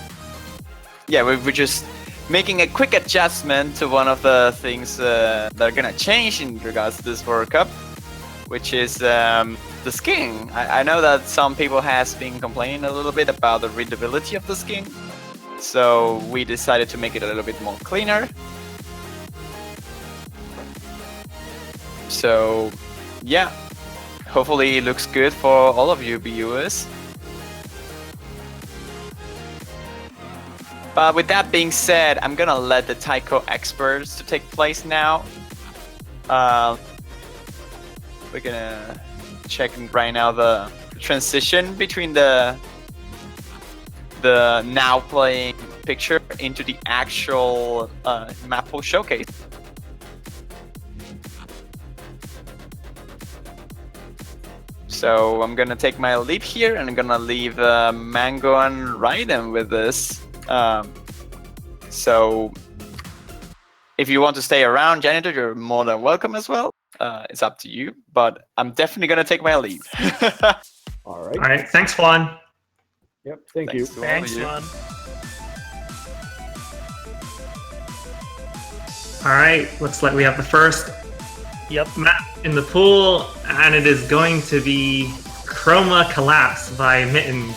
Yeah, we're just making a quick adjustment to one of the things that are gonna change in regards to this World Cup, which is the skin. I know that some people has been complaining a little bit about the readability of the skin, so we decided to make it a little bit more cleaner. So yeah, hopefully it looks good for all of you viewers. But with that being said, I'm gonna let the taiko experts to take place now. We're gonna check right now the transition between the now playing picture into the actual Mappool showcase. So I'm gonna take my lead here, and I'm gonna leave Mango and Raiden with this. So if you want to stay around, Janitor, you're more than welcome as well. It's up to you, but I'm definitely gonna take my lead. All right. All right, thanks, Juan. Yep, thank you. to all of you. Juan. All right, looks like we have the first Yep. map in the pool, and it is going to be Chroma Collapse by Mittens.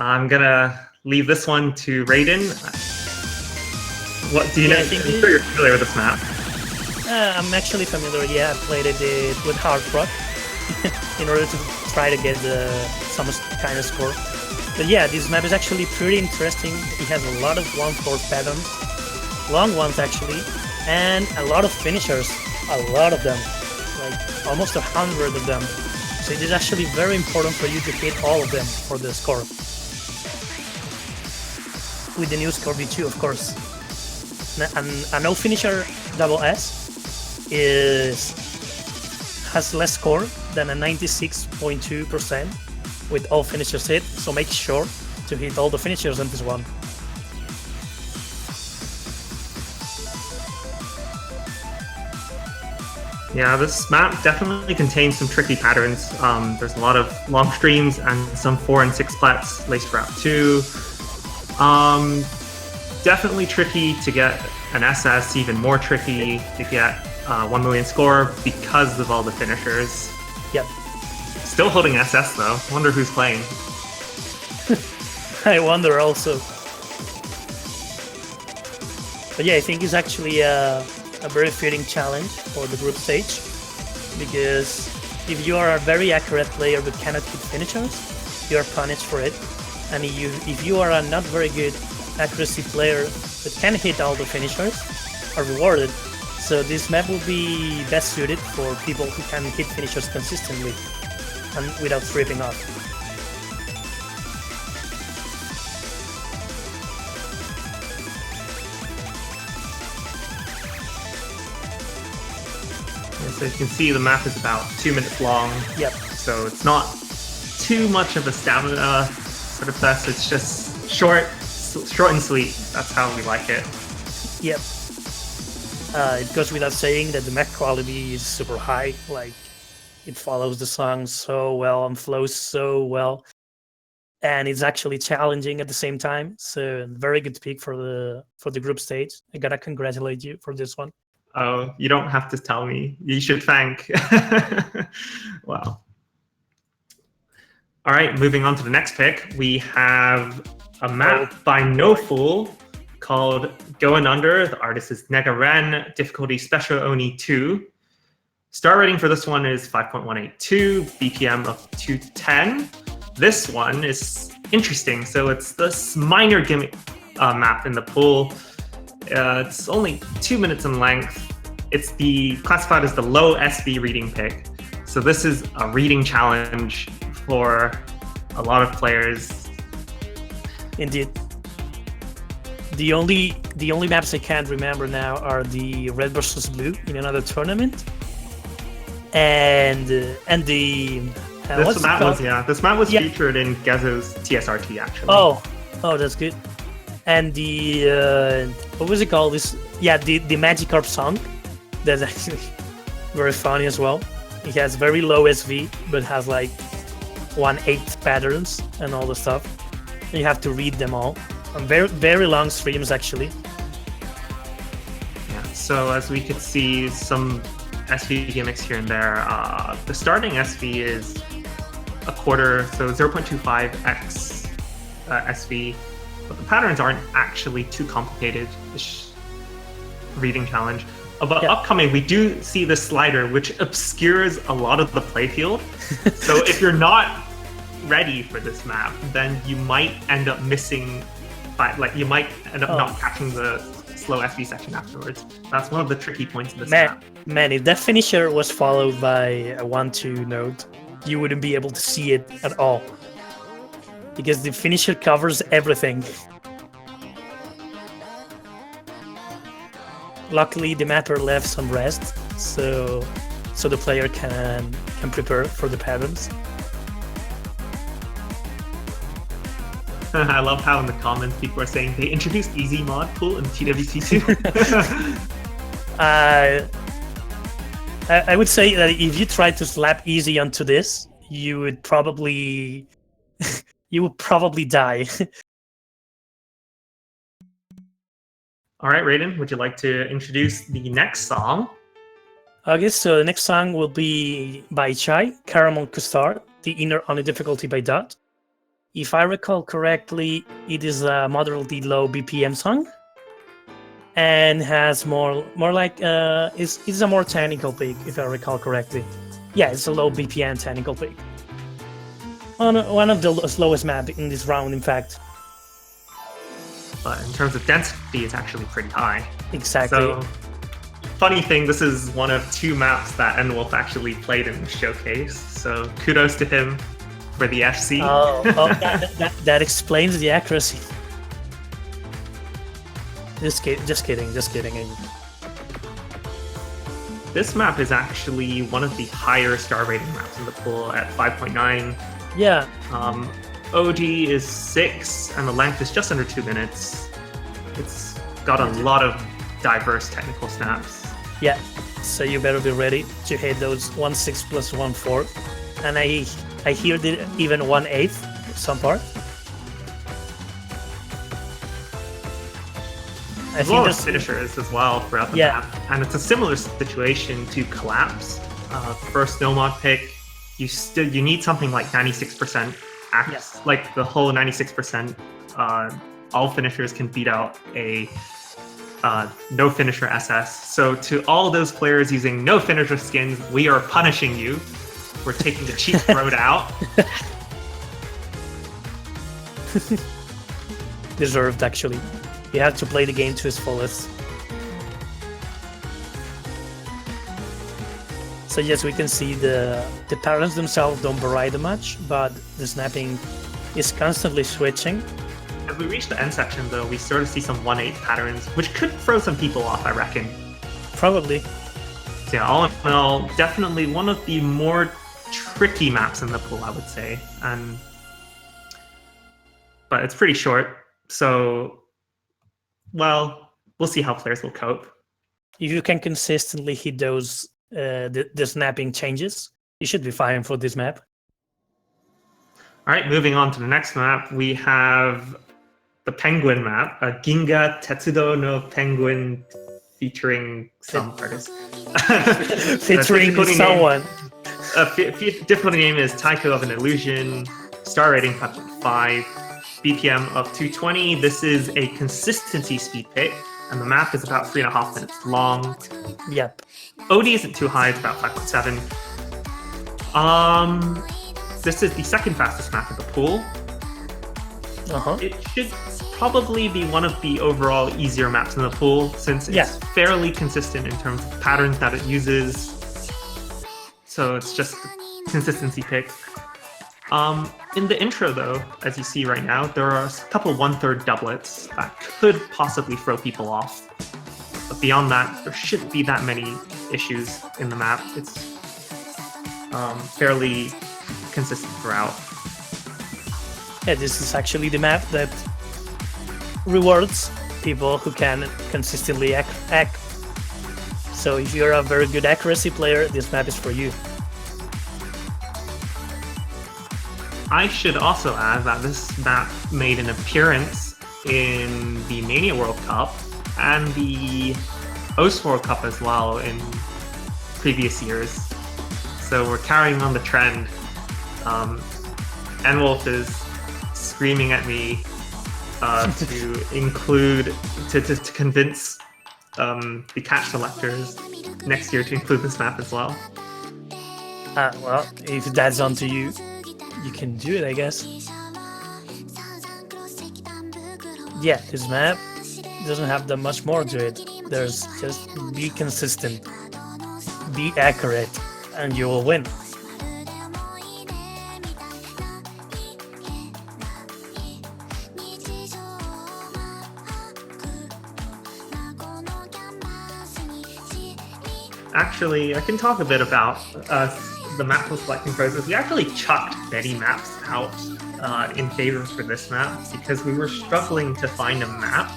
I'm gonna leave this one to Raiden. What do you Yeah, know? I think I'm sure you're familiar with this map. I'm actually familiar. Yeah, I played it with hard rock in order to try to get some kind of score. But yeah, this map is actually pretty interesting. It has a lot of 1/4 patterns, long ones actually, and a lot of finishers. A lot of them, like almost 100 of them. So it is actually very important for you to hit all of them for the score. With the new score V2, of course. And a no finisher double S has less score than a 96.2% with all finishers hit, so make sure to hit all the finishers on this one. Yeah, this map definitely contains some tricky patterns. There's a lot of long streams and some 4 and 6 plats laced throughout too. Definitely tricky to get an SS, even more tricky to get 1 million score because of all the finishers. Yep. Still holding SS though. Wonder who's playing. I wonder also. But yeah, I think it's actually a very fitting challenge for the group stage, because if you are a very accurate player but cannot hit finishers, you are punished for it. And if you are a not very good accuracy player but can hit all the finishers, are rewarded. So this map will be best suited for people who can hit finishers consistently and without tripping off. So you can see the map is about 2 minutes long. Yep. So it's not too much of a stamina sort of test. It's just short and sweet. That's how we like it. Yep. It goes without saying that the mech quality is super high. Like, it follows the song so well and flows so well, and it's actually challenging at the same time. So, very good pick for the group stage. I gotta congratulate you for this one. Oh, you don't have to tell me. You should thank. Wow. All right, moving on to the next pick. We have a map by Mappool called Going Under. The artist is Negaren, difficulty Special Oni 2. Star rating for this one is 5.182, BPM of 210. This one is interesting. So it's this minor gimmick map in the pool. It's only 2 minutes in length. It's classified as the low SV reading pick. So this is a reading challenge for a lot of players. Indeed. The only maps I can't remember now are the red versus blue in another tournament, and the This map was featured in Gezo's TSRT actually. Oh, that's good. And the what was it called? The Magikarp song. That's actually very funny as well. It has very low SV, but has like 1/8 patterns and all the stuff. You have to read them all. Very, very long streams, actually. Yeah, so as we could see, some SV gimmicks here and there. The starting SV is a quarter, so 0.25x SV. But the patterns aren't actually too complicated. This reading challenge. But upcoming, we do see the slider, which obscures a lot of the playfield. So if you're not ready for this map, then you might end up missing. You might end up not catching the slow SV section afterwards. That's one of the tricky points in this map. Man, if that finisher was followed by a 1-2 note, you wouldn't be able to see it at all. Because the finisher covers everything. Luckily, the mapper left some rest, so the player can prepare for the patterns. I love how in the comments people are saying they introduced easy mod pool in TWT2. I would say that if you try to slap easy onto this, you would probably die. All right, Raiden, would you like to introduce the next song? Okay, so the next song will be by Chai, Caramel Custard, The Inner on the Difficulty by Dot. If I recall correctly, it is a moderately low BPM song, and has more like it's a more technical pick, if I recall correctly. Yeah, it's a low BPM technical pick. One of the slowest map in this round, in fact. But in terms of density, it's actually pretty high. Exactly. So, funny thing, this is one of 2 maps that N-Wolf actually played in the showcase. So kudos to him for the FC. That explains the accuracy. Just kidding. This map is actually one of the higher star rating maps in the pool at 5.9. Yeah. OG is 6, and the length is just under 2 minutes. It's got a lot of diverse technical snaps. Yeah, so you better be ready to hit those 1/6 plus 1/4, and I hear that even 1/8 some part. As well as finishers as well throughout the map, and it's a similar situation to Collapse. First no mod pick, you need something like 96%. Like the whole 96%, all finishers can beat out a no finisher SS. So to all those players using no finisher skins, we are punishing you. We're taking the cheap road out. Deserved, actually. You have to play the game to its fullest. So yes, we can see the patterns themselves don't vary that much, but the snapping is constantly switching. As we reach the end section, though, we sort of see some 1/8 patterns, which could throw some people off, I reckon. Probably. So yeah, all in all, definitely one of the more tricky maps in the pool, I would say. But it's pretty short, so, well, we'll see how players will cope. If you can consistently hit those the snapping changes, you should be fine for this map. All right, moving on to the next map, we have the Penguin map, Ginga Tetsudo no Penguin featuring some artist. Featuring someone. Difficulty name is Taiko of an Illusion, star rating 5.5, BPM of 220. This is a consistency speed pick, and the map is about 3.5 minutes long. Yep. OD isn't too high, it's about 5.7. This is the second fastest map in the pool. It should probably be one of the overall easier maps in the pool, since it's fairly consistent in terms of patterns that it uses. So it's just a consistency pick. In the intro, though, as you see right now, there are a couple 1/3 doublets that could possibly throw people off. But beyond that, there shouldn't be that many issues in the map. It's fairly consistent throughout. Yeah, this is actually the map that rewards people who can consistently act. So if you're a very good accuracy player, this map is for you. I should also add that this map made an appearance in the Mania World Cup and the OS World Cup as well in previous years. So we're carrying on the trend. N-Wolf is screaming at me to convince the catch selectors next year to include this map as well. Well, if that's on to you, you can do it, I guess. Yeah, this map doesn't have that much more to it. There's just be consistent, be accurate, and you will win. Actually, I can talk a bit about the map selecting process. We actually chucked many maps out in favor for this map because we were struggling to find a map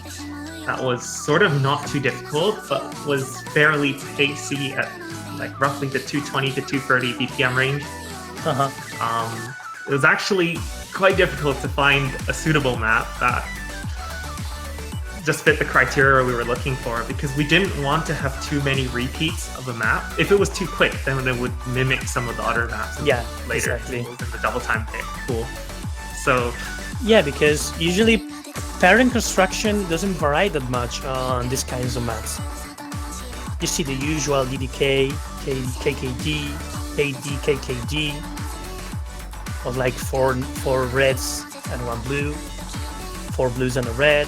that was sort of not too difficult, but was fairly pacey at like roughly the 220 to 230 BPM range. It was actually quite difficult to find a suitable map that just fit the criteria we were looking for, because we didn't want to have too many repeats of a map. If it was too quick, then it would mimic some of the other maps later. Exactly. In the double time pick pool. So yeah, because usually pattern construction doesn't vary that much on these kinds of maps. You see the usual DDK, KKD, AD, KKD of like four reds and one blue, 4 blues and a red.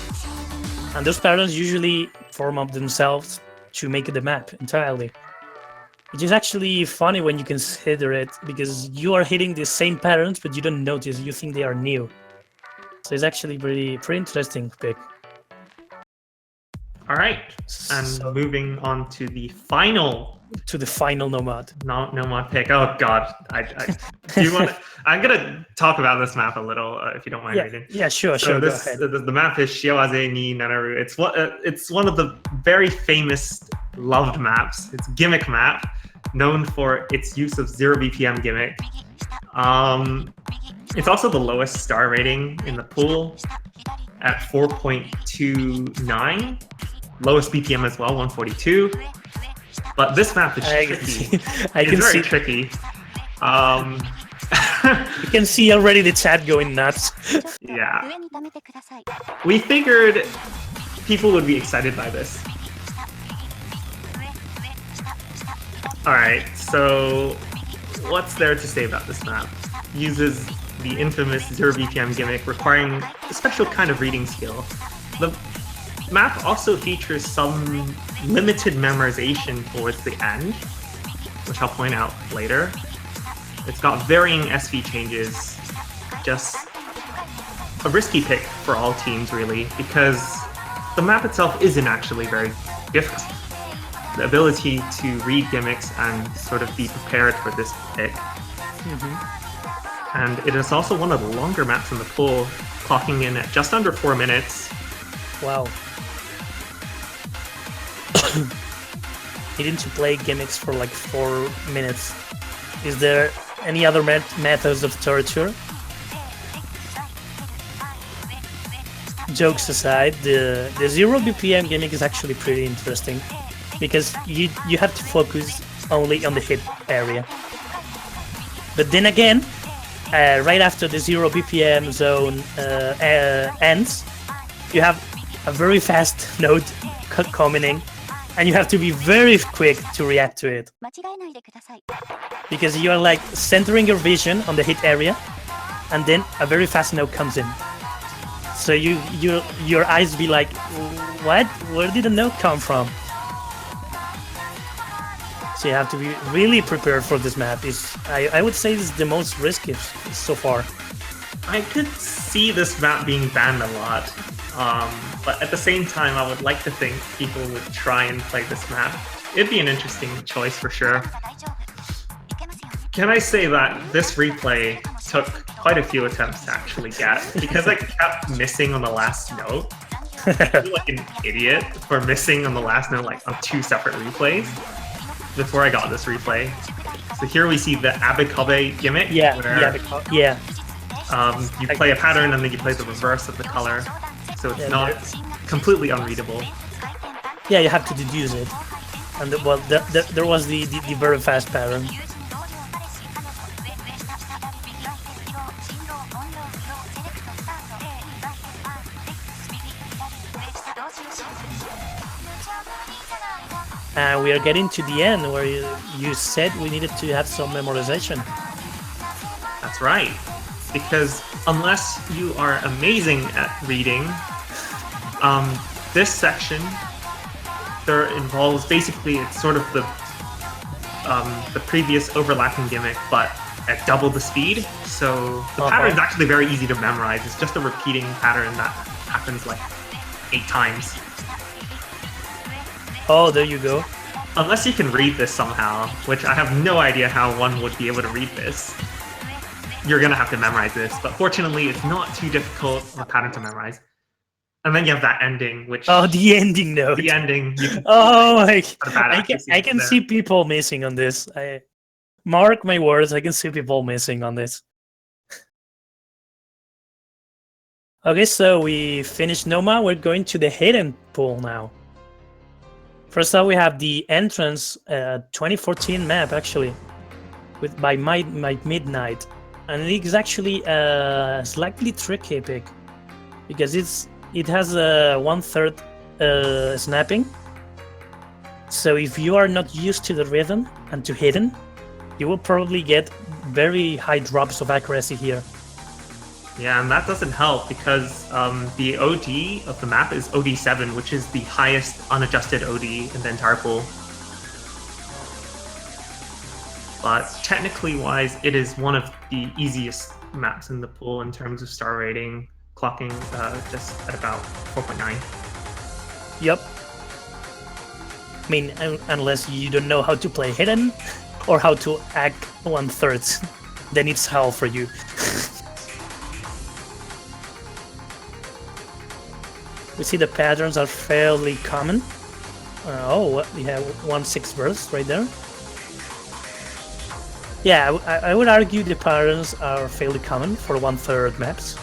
And those patterns usually form up themselves to make the map entirely. Which is actually funny when you consider it, because you are hitting the same patterns, but you don't notice, you think they are new. So it's actually pretty interesting pick. all right, and So- moving on to the final To the final nomad. nomad pick. Oh God, do you want? I'm gonna talk about this map a little, if you don't mind, Raiden. Yeah, sure, So go this, ahead. the map is Shiawaze ni Nanaru. It's one of the very famous loved maps. It's gimmick map, known for its use of 0 BPM gimmick. It's also the lowest star rating in the pool at 4.29. Lowest BPM as well, 142. But this map is tricky. It's very tricky. You can see already the chat going nuts. Yeah. We figured people would be excited by this. Alright, so what's there to say about this map? Uses the infamous 0 BPM gimmick, requiring a special kind of reading skill. The map also features some limited memorization towards the end, which I'll point out later. It's got varying SV changes, just a risky pick for all teams really, because the map itself isn't actually very difficult. the ability to read gimmicks and sort of be prepared for this pick. And it is also one of the longer maps in the pool, clocking in at just under 4 minutes. Wow. Needing to play gimmicks for like 4 minutes. Is there any other methods of torture? Jokes aside, the 0 BPM gimmick is actually pretty interesting because you have to focus only on the hit area. But then again, right after the 0 BPM zone ends, you have a very fast note coming in, and you have to be very quick to react to it. Because you are like centering your vision on the hit area, and then a very fast note comes in. So your eyes be like, what? Where did the note come from? So you have to be really prepared for this map. I would say this is the most risky so far. I could see this map being banned a lot, but at the same time, I would like to think people would try and play this map. It'd be an interesting choice for sure. Can I say that this replay took quite a few attempts to actually get, because I kept missing on the last note. I feel like an idiot for missing on the last note like on 2 separate replays before I got this replay. So here we see the Abekobe gimmick. Yeah, where, you play a pattern and then you play the reverse of the color, so it's not completely unreadable. Yeah, you have to deduce it. And there was the very fast pattern. And we are getting to the end where you said we needed to have some memorization. That's right. Because unless you are amazing at reading, this section there involves basically it's sort of the previous overlapping gimmick, but at double the speed. So the pattern is actually very easy to memorize. It's just a repeating pattern that happens like 8 times. Oh, there you go. Unless you can read this somehow, which I have no idea how one would be able to read this. You're gonna have to memorize this, but fortunately it's not too difficult of a pattern to memorize. And then you have that ending, which... Oh, the ending note. The ending. Oh, I can see people missing on this. Mark my words, I can see people missing on this. Okay, so we finished Noma. We're going to the hidden pool now. First up, we have the entrance 2014 map, actually, by midnight. And it's actually a slightly tricky pick because it has a 1/3 snapping. So if you are not used to the rhythm and to hidden, you will probably get very high drops of accuracy here. Yeah, and that doesn't help because the OD of the map is OD7, which is the highest unadjusted OD in the entire pool. But technically wise, it is one of the easiest maps in the pool in terms of star rating, clocking just at about 4.9. Yep. I mean, unless you don't know how to play hidden or how to act 1/3, then it's hell for you. We see the patterns are fairly common. We have 1/6 burst right there. Yeah, I would argue the patterns are fairly common for 1/3 maps.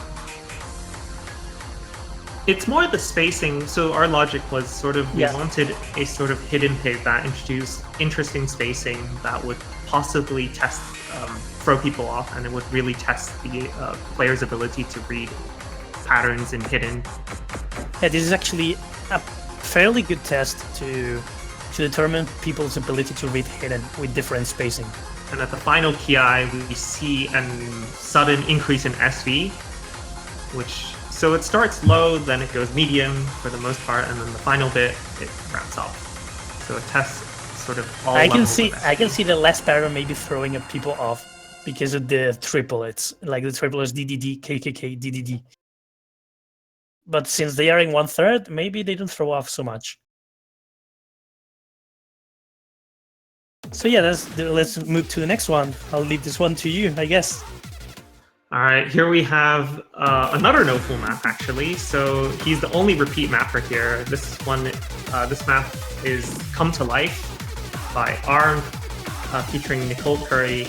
It's more the spacing. So our logic was sort of we wanted a sort of hidden pick that introduced interesting spacing that would possibly test, throw people off, and it would really test the player's ability to read patterns in hidden. Yeah, this is actually a fairly good test to determine people's ability to read hidden with different spacing. And at the final PI, we see a sudden increase in SV, so it starts low, then it goes medium for the most part, and then the final bit it ramps up. So it tests sort of all levels of SV. I can see the last pattern maybe throwing people off because of the triplets, like the triplets DDD, KKK, DDD. But since they are in 1/3, maybe they don't throw off so much. So yeah, let's move to the next one. I'll leave this one to you, I guess. All right, here we have another no-full map, actually. So he's the only repeat mapper here. This map is Come to Life by ARM, featuring Nicole Curry.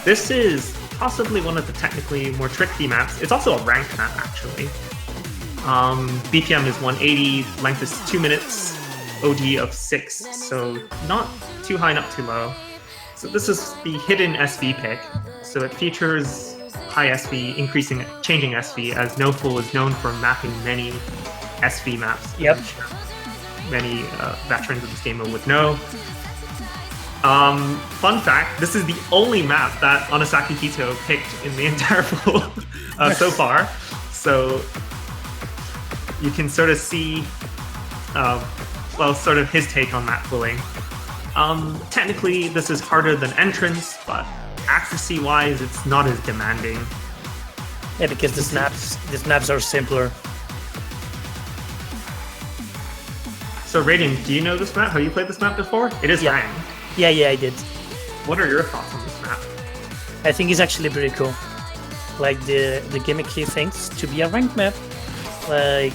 This is possibly one of the technically more tricky maps. It's also a ranked map, actually. BPM is 180, length is 2 minutes, OD of 6, so not too high, not too low. So this is the hidden SV pick. So it features high SV, changing SV, as No-Full is known for mapping many SV maps. Yep. Many veterans of this game would know. Fun fact, this is the only map that Onasaki Hito picked in the entire pool so far. So you can sort of see, sort of his take on map pooling. Technically, this is harder than Entrance, but accuracy-wise, it's not as demanding. Yeah, because the snaps are simpler. So Raiden, do you know this map? Have you played this map before? It is ranked. Yeah, I did. What are your thoughts on this map? I think it's actually pretty cool. Like the gimmicky things to be a ranked map. Like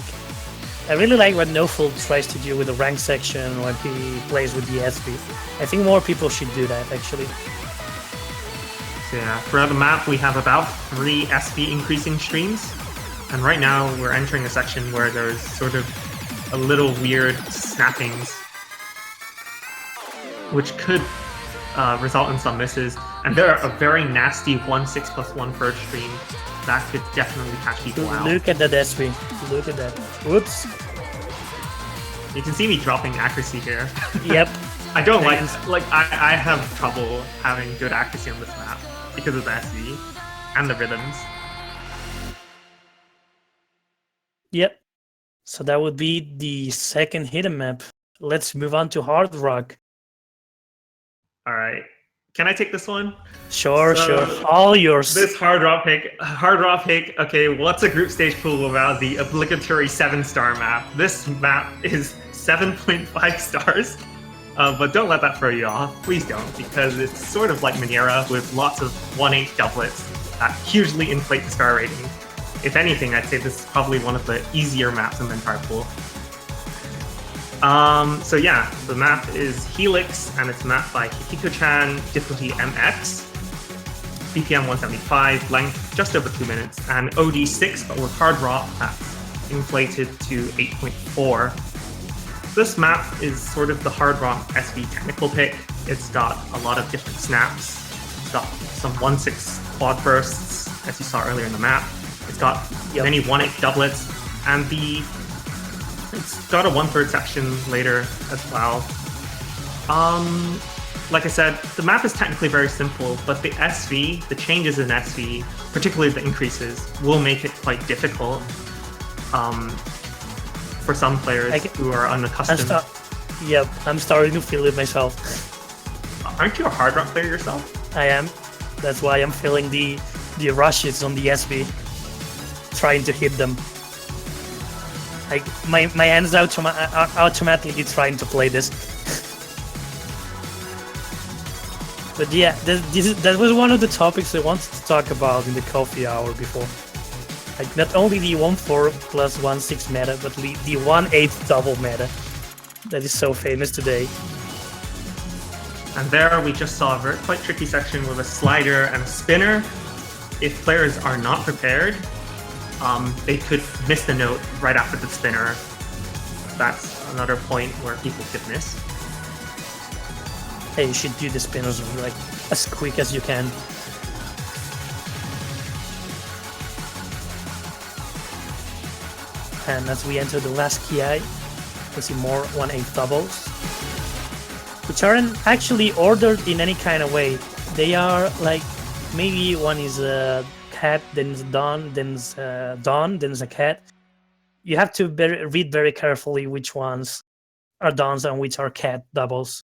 I really like what No-Full tries to do with the rank section when he plays with the SV. I think more people should do that actually. So yeah, throughout the map we have about 3 SV increasing streams. And right now we're entering a section where there's sort of a little weird snappings, which could result in some misses. And there are a very nasty 1-6 plus 1 third stream that could definitely catch people out. Look at that SV. Look at that. Whoops. You can see me dropping accuracy here. Yep. I don't I have trouble having good accuracy on this map because of the SV and the rhythms. Yep. So that would be the second hidden map. Let's move on to Hard Rock. All right. Can I take this one? Sure. All yours. This hard rock pick. Okay, what's a group stage pool without the obligatory 7-star map? This map is 7.5 stars. But don't let that throw you off. Please don't, because it's sort of like Minera with lots of 1/8 doublets that hugely inflate the star rating. If anything, I'd say this is probably one of the easier maps in the entire pool. So yeah, the map is Helix, and it's mapped by Hiko-chan, difficulty MX, BPM 175, length just over 2 minutes, and OD 6, but with hard rock that's inflated to 8.4. This map is sort of the hard rock SV technical pick. It's got a lot of different snaps. It's got some 1/6 quad bursts, as you saw earlier in the map. It's got many 1/8 doublets, and it's got a 1/3 section later as well. Like I said, the map is technically very simple, but the SV, the changes in SV, particularly the increases, will make it quite difficult for some players who are unaccustomed. I'm starting to feel it myself. Aren't you a hard rock player yourself? I am. That's why I'm feeling the rushes on the SV, trying to hit them. Like my hands are automatically trying to play this. But yeah, that was one of the topics I wanted to talk about in the coffee hour before. Like not only the 1/4 plus 1/6 meta, but the 1/8 double meta that is so famous today. And there we just saw a quite tricky section with a slider and a spinner. If players are not prepared, they could miss the note right after the spinner. That's another point where people could miss. Hey, you should do the spinners like as quick as you can. And as we enter the last ki, we see more 1/8 doubles, which aren't actually ordered in any kind of way. They are like, maybe one is a cat, then it's dawn, then it's dawn, then it's a cat. You have to read very carefully which ones are dawns and which are cat doubles.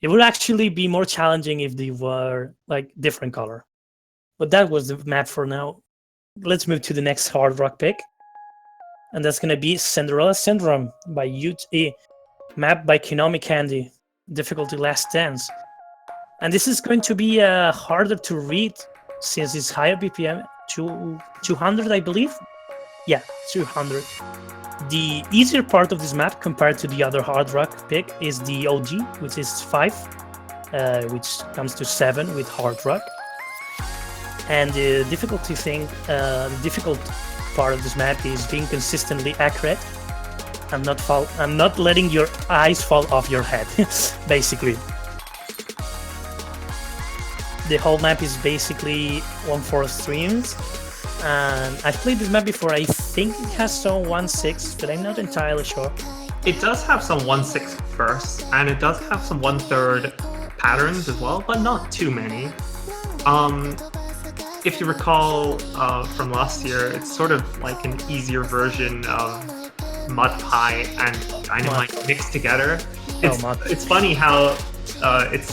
It would actually be more challenging if they were like different color. But that was the map for now. Let's move to the next hard rock pick. And that's gonna be Cinderella Syndrome by UTE, mapped by Konami Candy. difficulty Last Dance. And this is going to be harder to read since it's higher BPM, 200 I believe. Yeah, 200. The easier part of this map compared to the other hard rock pick is the OG, which is 5, which comes to 7 with hard rock. And the difficult part of this map is being consistently accurate and not letting your eyes fall off your head, basically. The whole map is basically 1/4 streams, and I've played this map before. I think it has some 1/6, but I'm not entirely sure. It does have some 1/6 bursts, and it does have some 1/3 patterns as well, but not too many. If you recall from last year, it's sort of like an easier version of Mud Pie and Dynamite mixed together. It's funny how it's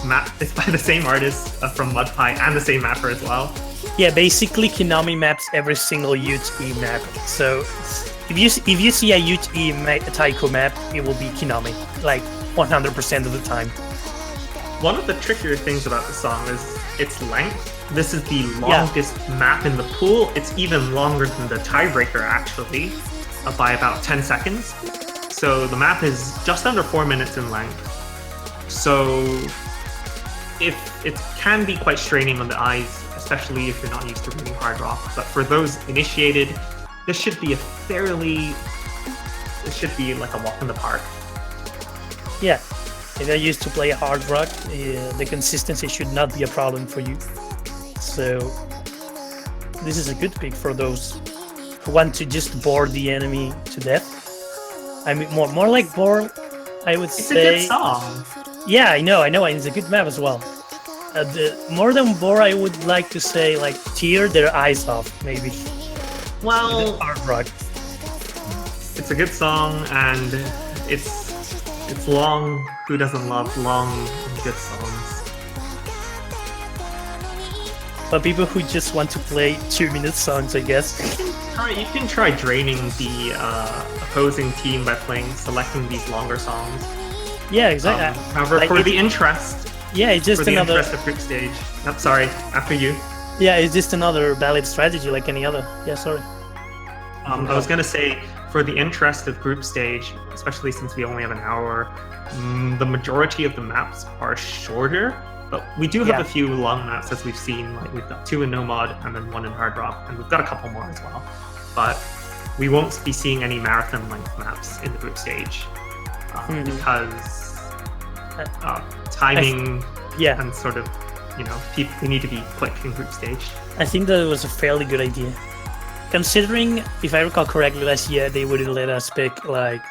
by the same artist from Mud Pie and the same mapper as well. Yeah, basically Konami maps every single UTE map. So if you see a UTE taiko map, it will be Konami, like 100% of the time. One of the trickier things about the song is its length. This is the longest map in the pool. It's even longer than the tiebreaker, actually, by about 10 seconds. So the map is just under 4 minutes in length. So it can be quite straining on the eyes, especially if you're not used to reading hard rock. But for those initiated, this should be like a walk in the park. Yeah, if you're used to play a hard rock, the consistency should not be a problem for you. So this is a good pick for those who want to just bore the enemy to death. I mean, more like bore, I would say. It's a good song. Yeah, I know, and it's a good map as well. More than bore, I would like to say like tear their eyes off, maybe. Well, hard rock. It's a good song, and it's long. Who doesn't love long and good songs? But people who just want to play 2-minute songs, I guess. Alright, you can try draining the opposing team by selecting these longer songs. Yeah, exactly. However, like for the interest, it's just another interest of group stage. I'm sorry, after you. Yeah, it's just another valid strategy like any other. Yeah, sorry. I was gonna say, for the interest of group stage, especially since we only have an hour, the majority of the maps are shorter. But we do have a few long maps, as we've seen. Like we've got 2 in No Mod and then 1 in Hard Rock, and we've got a couple more as well. But we won't be seeing any marathon length maps in the group stage because timing and sort of, we need to be quick in group stage. I think that was a fairly good idea. Considering, if I recall correctly, last year they wouldn't let us pick like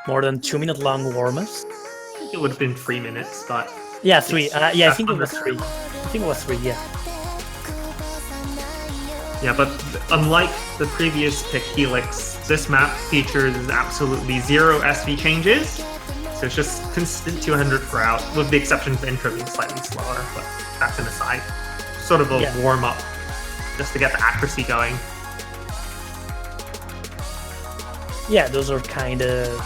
more than 2-minute long warm-ups. I think it would have been 3 minutes, but... Yeah, 3. I think it was 3. I think it was 3, yeah. Yeah, but unlike the previous pick, Helix, this map features absolutely 0 SV changes. So it's just consistent 200 per out, with the exception of the intro being slightly slower, but that's an aside. Sort of a warm-up, just to get the accuracy going. Yeah, those are kind of,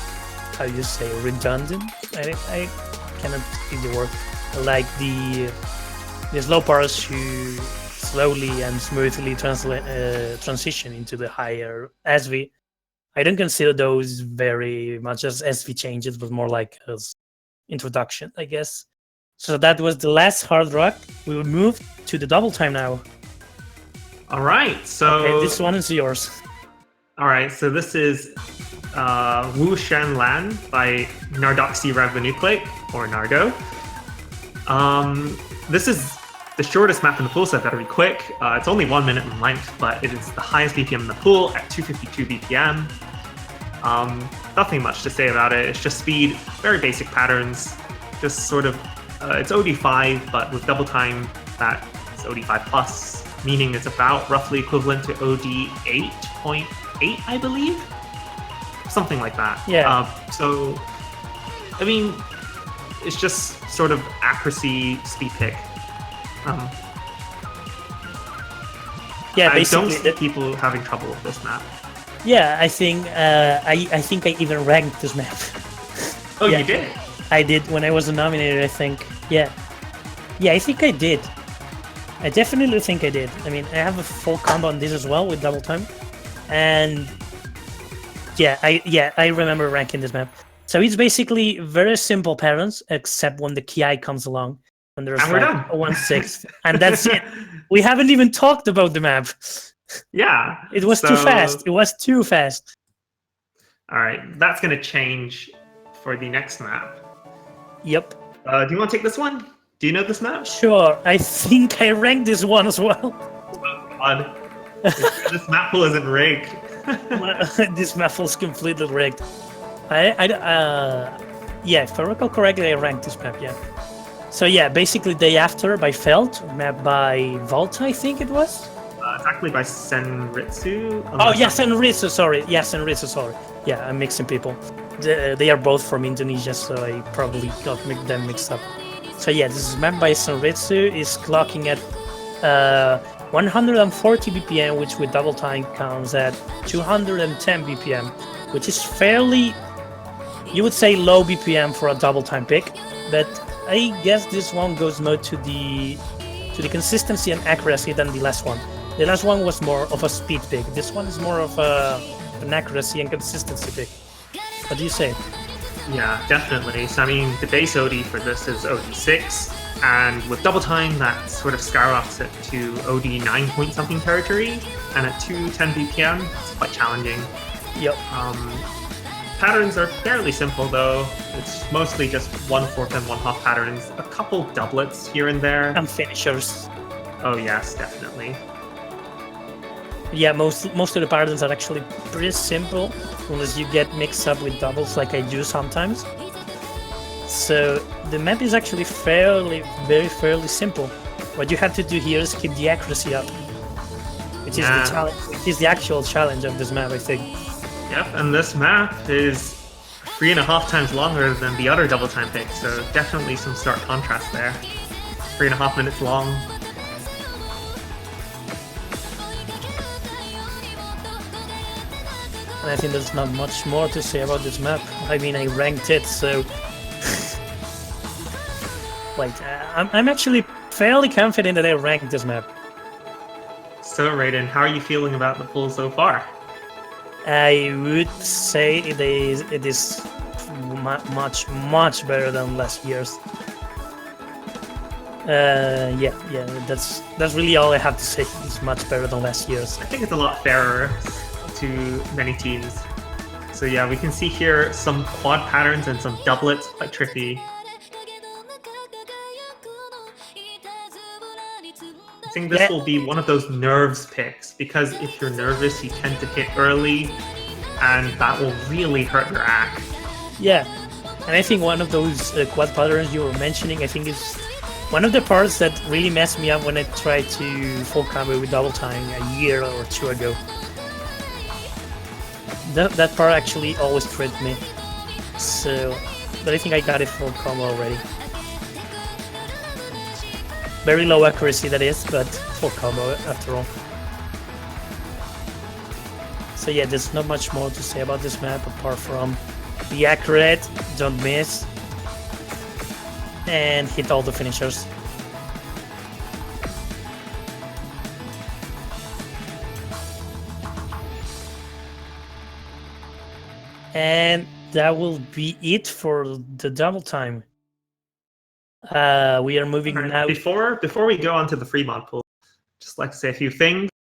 how you say, redundant. I cannot speak the word. Like the slow parts who slowly and smoothly transition into the higher SV. I don't consider those very much as SV changes, but more like as introduction, I guess. So that was the last hard rock. We will move to the double time now. All right, so okay, this one is yours. All right, so this is Wu Shen Lan by Nardoxy Revenuclick, or Nardo. This is the shortest map in the pool, so I've got to be quick. It's only 1 minute in length, but it is the highest BPM in the pool at 252 BPM. Nothing much to say about it. It's just speed, very basic patterns. Just sort of, it's OD5, but with double time, that is OD5 plus, meaning it's about roughly equivalent to OD 8.8, I believe. Something like that. Yeah. So, I mean, it's just sort of accuracy speed pick. Yeah, I don't basically see people having trouble with this map. Yeah, I think I even ranked this map. Oh, yeah. You did? I did when I was nominated, I think. Yeah. Yeah, I think I did. I definitely think I did. I mean, I have a full combo on this as well with double time. And I remember ranking this map. So it's basically very simple patterns, except when the Ki comes along. When there's And we're like done. a 1/6. And that's it. We haven't even talked about the map. Yeah. It was too fast. It was too fast. All right, that's going to change for the next map. Yep. Do you want to take this one? Do you know this map? Sure. I think I ranked this one as well. Oh, God. This map pool isn't rigged. This map was completely rigged. Yeah, if I recall correctly, I ranked this map, yeah. So yeah, basically Day After by Felt, map by Volta, I think it was? It's actually by Senritsu. Oh, yeah, Senritsu, sorry. Yeah, Senritsu, sorry. Yeah, I'm mixing people. They are both from Indonesia, so I probably got them mixed up. So yeah, this is map by Senritsu, is clocking at 140 BPM, which with double time counts at 210 BPM, which is fairly, you would say, low BPM for a double time pick, but I guess this one goes more to the consistency and accuracy than the last one. The last one was more of a speed pick. This one is more of an accuracy and consistency pick. What do you say? Yeah, definitely. So I mean, the base OD for this is OD6, and with double time, that sort of skyrockets it to OD 9 point something territory, and at 210 BPM, it's quite challenging. Yep. Patterns are fairly simple though. It's mostly just 1/4 and 1/2 patterns, a couple doublets here and there. And finishers. Oh yes, definitely. Yeah, most of the patterns are actually pretty simple, unless you get mixed up with doubles like I do sometimes. So the map is actually fairly simple. What you have to do here is keep the accuracy up, which is the challenge. Which is the actual challenge of this map, I think. Yep, and this map is 3.5 times longer than the other double time pick, so definitely some stark contrast there. 3.5 minutes long. And I think there's not much more to say about this map. I mean, I ranked it, so like I'm actually fairly confident that I ranked this map. So Raiden, how are you feeling about the pool so far? I would say it is much better than last year's. Yeah, that's really all I have to say. It's much better than last year's. I think it's a lot fairer to many teams. So yeah, we can see here some quad patterns and some doublets, quite tricky. I think this will be one of those nerves picks, because if you're nervous, you tend to hit early, and that will really hurt your act. Yeah, and I think one of those quad patterns you were mentioning, I think is one of the parts that really messed me up when I tried to full combo with double time a year or two ago. That part actually always tripped me. So, but I think I got it full combo already. Very low accuracy, that is, but full combo after all. So yeah, there's not much more to say about this map apart from be accurate, don't miss, and hit all the finishers. And that will be it for the double time. We are moving now. Before we go on to the free mod pool, just like to say a few things.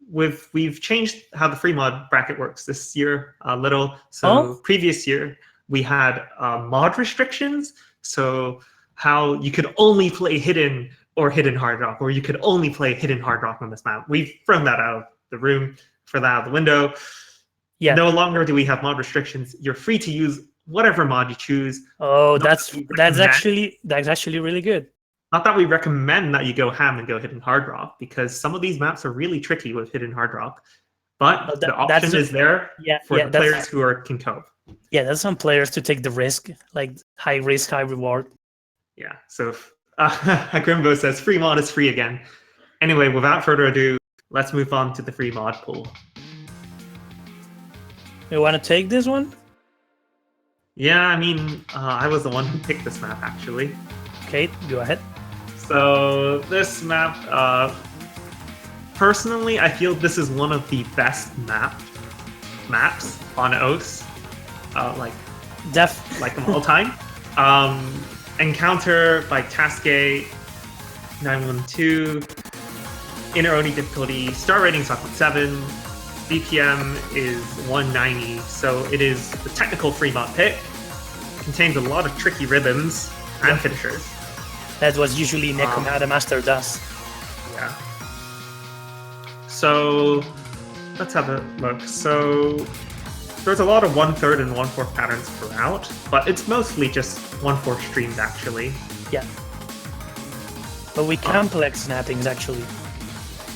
We've changed how the free mod bracket works this year a little. So previous year we had mod restrictions. So how you could only play hidden or hidden hard rock, or you could only play hidden hard rock on this map. We've thrown that out of the room, thrown that out the window. Yeah. No longer do we have mod restrictions. You're free to use whatever mod you choose. Oh, that's actually really good. Not that we recommend that you go ham and go hidden hard rock, because some of these maps are really tricky with hidden hard rock. But the option is there for the players who can cope. Yeah, that's some players to take the risk, like high risk, high reward. Yeah, so Grimbo says free mod is free again. Anyway, without further ado, let's move on to the free mod pool. You want to take this one? Yeah, I mean, I was the one who picked this map, actually. Okay, go ahead. So this map, personally, I feel this is one of the best maps on OS, like of all time. Encounter by Cascade 912, Inner Oni difficulty, star rating is 7, BPM is 190, so it is the technical free mod pick. Contains a lot of tricky rhythms and finishers. That was usually Nekomata Master does. Yeah. So let's have a look. So there's a lot of 1/3 and 1/4 patterns throughout, but it's mostly just 1/4 streams actually. Yeah. But with complex snappings actually.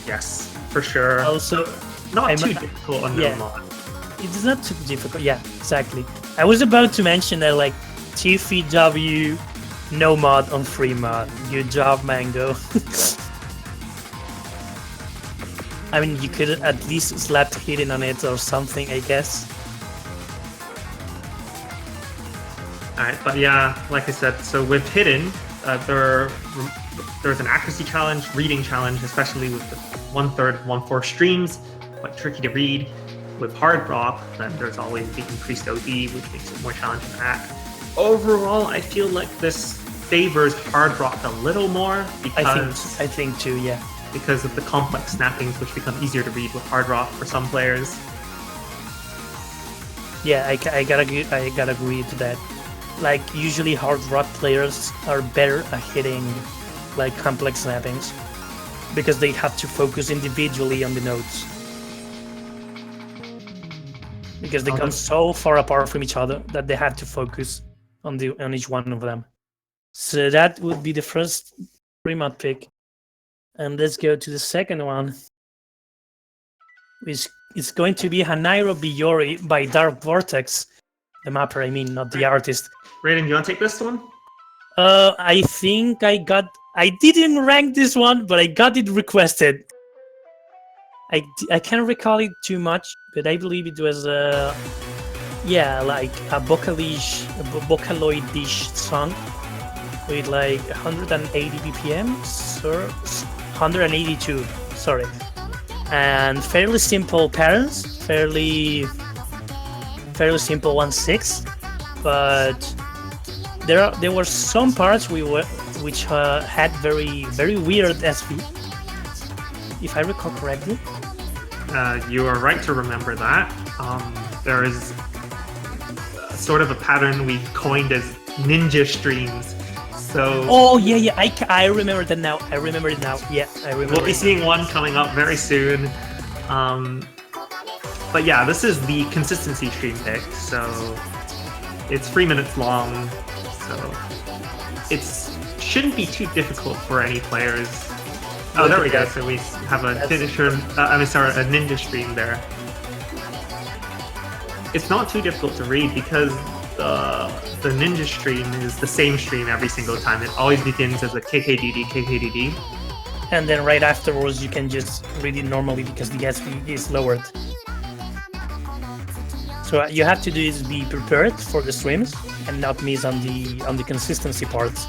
Yes, for sure. Also, not too difficult on no mod. It's not too difficult. Yeah, exactly. I was about to mention that like TFW no mod on free mod. Good job, Mango. I mean, you could at least slap Hidden on it or something, I guess. Alright, but yeah, like I said, so with Hidden, there's an accuracy challenge, reading challenge, especially with the 1/3, 1/4 streams, quite tricky to read. With Hard Rock, then there's always the increased OD, which makes it more challenging to hack. Overall, I feel like this favors Hard Rock a little more because I think too, yeah. Because of the complex snappings, which become easier to read with Hard Rock for some players. Yeah, I gotta agree to that. Like usually Hard Rock players are better at hitting like complex snappings because they have to focus individually on the notes. Because they come so far apart from each other that they have to focus on each one of them. So that would be the first pre-mod pick. And let's go to the second one, which is going to be Hanairo Biyori by Dark Vortex. The mapper, I mean, not the artist. Raiden, you want to take this one? I think I didn't rank this one, but I got it requested. I can't recall it too much, but I believe it was like a Vocaloid-ish song with like 180 BPMs or 182, sorry, and fairly simple patterns, fairly simple 1/6, but there were some parts which had very weird SV, if I recall correctly. You are right to remember that. There is sort of a pattern we coined as ninja streams. So oh yeah, I remember that now. I remember it now. Yeah, I remember. We'll be seeing one coming up very soon. But yeah, this is the consistency stream pick. So it's 3 minutes long. So it shouldn't be too difficult for any players. Oh, there we go. So we have a finisher. a ninja stream there. It's not too difficult to read because the ninja stream is the same stream every single time. It always begins as a KKDD. And then right afterwards, you can just read it normally because the SV is lowered. So what you have to do is be prepared for the streams and not miss on the consistency parts,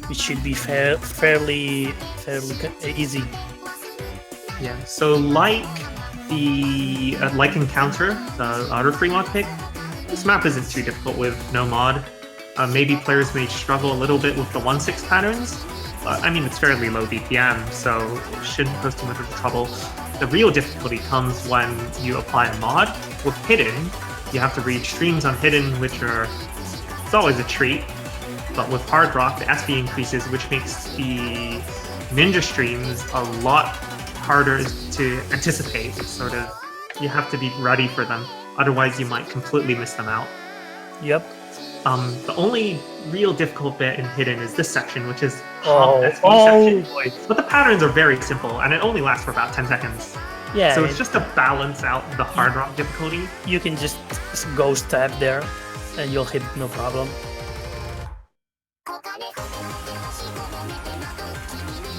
which should be fairly easy. Yeah. So like Encounter, the other free mod pick, this map isn't too difficult with no mod. Maybe players may struggle a little bit with the 1/6 patterns. I mean, it's fairly low BPM, so it shouldn't pose too much of trouble. The real difficulty comes when you apply a mod. With Hidden, you have to read streams on Hidden, which it's always a treat. But with Hard Rock, the SV increases, which makes the ninja streams a lot harder to anticipate. Sort of, you have to be ready for them. Otherwise, you might completely miss them out. Yep. The only real difficult bit in Hidden is this section, which is section. But the patterns are very simple, and it only lasts for about 10 seconds. Yeah. So it's just to balance out the Hard Rock difficulty. You can just go stab there, and you'll hit no problem.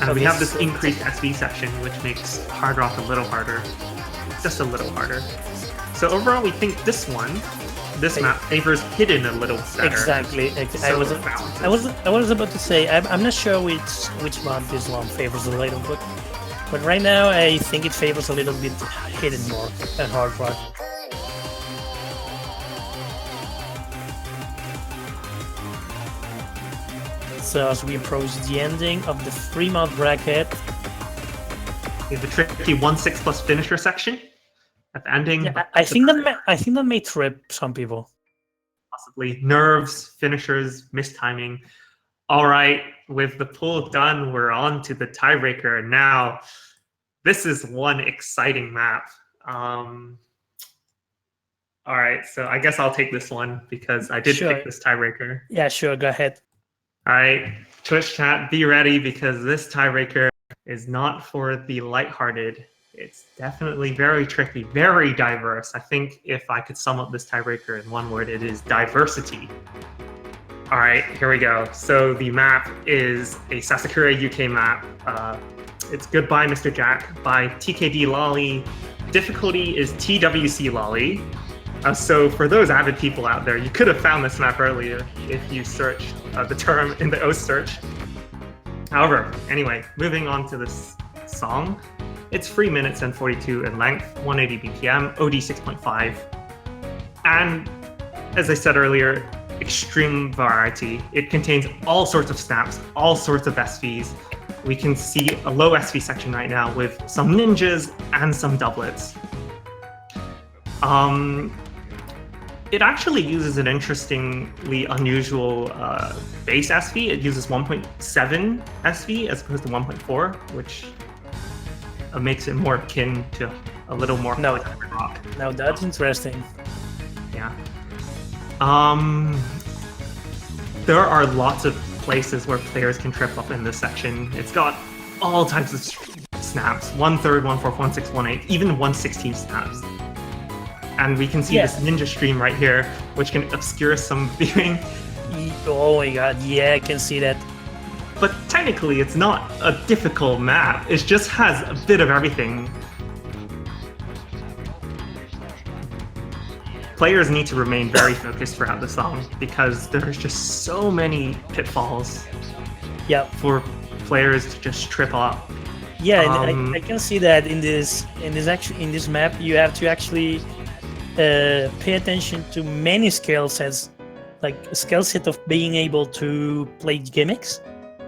And we have this increased SV section, which makes Hard Rock a little harder. Just a little harder. So overall, we think this one this map favors hidden a little better. Exactly. So I was about to say I'm not sure which mod this one favors a little, but right now I think it favors a little bit hidden more than hard rock. So as we approach the ending of the 3-mod bracket, we have the tricky 1/6 plus finisher section at the ending. yeah, I think that may trip some people. Possibly nerves, finishers, mistiming. All right, with the pool done, we're on to the tiebreaker. Now, this is one exciting map. All right, so I guess I'll take this one because I did pick this tiebreaker. Yeah, sure, go ahead. All right, Twitch chat, be ready because this tiebreaker is not for the lighthearted. It's definitely very tricky, very diverse. I think if I could sum up this tiebreaker in one word, it is diversity. All right, here we go. So the map is a Sasakura UK map. It's Goodbye, Mr. Jack by TKD Lolly. Difficulty is TWC Lolly. So for those avid people out there, you could have found this map earlier if you searched the term in the OS search. However, anyway, moving on to this song. It's 3 minutes and 42 in length, 180 BPM, OD 6.5. And as I said earlier, extreme variety. It contains all sorts of snaps, all sorts of SVs. We can see a low SV section right now with some ninjas and some doublets. It actually uses an interestingly unusual base SV. It uses 1.7 SV as opposed to 1.4, which makes it more akin to a little more rock. Now that's interesting. Yeah. There are lots of places where players can trip up in this section. It's got all types of snaps: 1/3, 1/4, 1/6, 1/8, even 1/16 snaps. And we can see this ninja stream right here, which can obscure some viewing. Oh my god, yeah, I can see that. But technically, it's not a difficult map. It just has a bit of everything. Players need to remain very focused throughout the song because there's just so many pitfalls. For players to just trip up. Yeah, I can see that in this map you have to actually pay attention to many skill sets, like a skill set of being able to play gimmicks,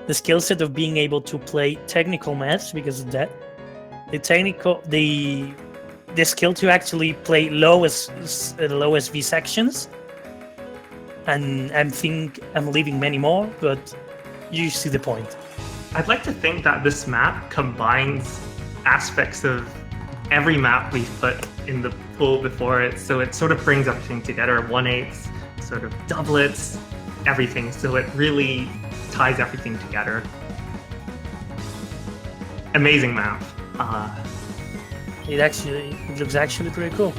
the skill set of being able to play technical maps because of that, the skill to actually play low SV sections, and I think I'm leaving many more, but you see the point. I'd like to think that this map combines aspects of every map we've put in the pool before it, so it sort of brings everything together, 1/8, sort of doublets, everything, so it really ties everything together. Amazing map. It looks actually pretty cool.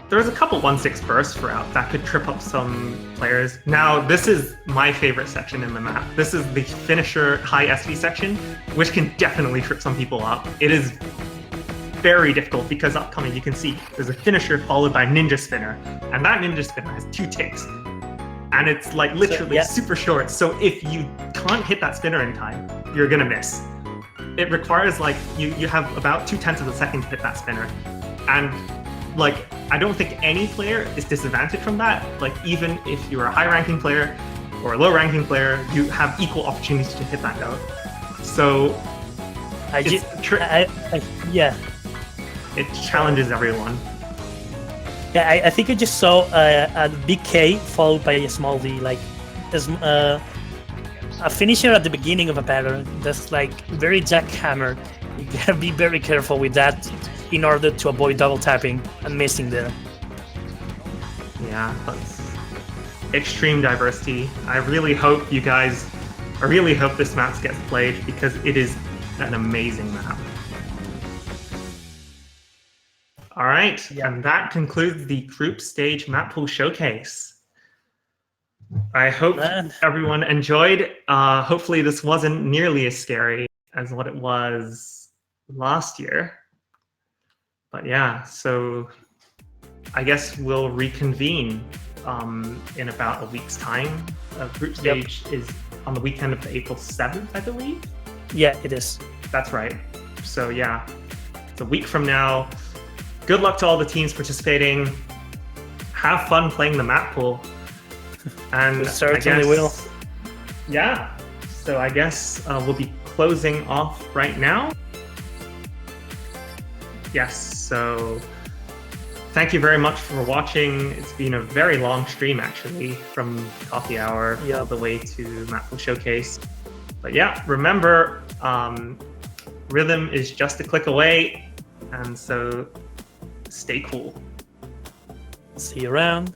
There's a couple 1/6 bursts throughout that could trip up some players. Now, this is my favorite section in the map. This is the finisher high SV section, which can definitely trip some people up. It is very difficult because upcoming you can see there's a finisher followed by ninja spinner, and that ninja spinner has 2 ticks, and it's like literally super short. So if you can't hit that spinner in time, you're gonna miss. It requires like you have about 2/10 of a second to hit that spinner, and like I don't think any player is disadvantaged from that. Like even if you're a high-ranking player or a low-ranking player, you have equal opportunities to hit that note. So it challenges everyone. Yeah, I think I just saw a big K followed by a small D, like a finisher at the beginning of a pattern. That's like very jackhammer. You gotta be very careful with that in order to avoid double tapping and missing there. Yeah, that's extreme diversity. I really hope this map gets played because it is an amazing map. All right, and that concludes the group stage Mappool showcase. I hope everyone enjoyed. Hopefully this wasn't nearly as scary as what it was last year. But yeah, so I guess we'll reconvene in about a week's time. Group stage is on the weekend of April 7th, I believe. Yeah, it is. That's right. So yeah, it's a week from now. Good luck to all the teams participating. Have fun playing the Mappool. And We certainly will. Yeah. So I guess we'll be closing off right now. Yes. So thank you very much for watching. It's been a very long stream, actually, from Coffee Hour all the way to Mappool Showcase. But yeah, remember, Rhythm is just a click away. And so stay cool. See you around.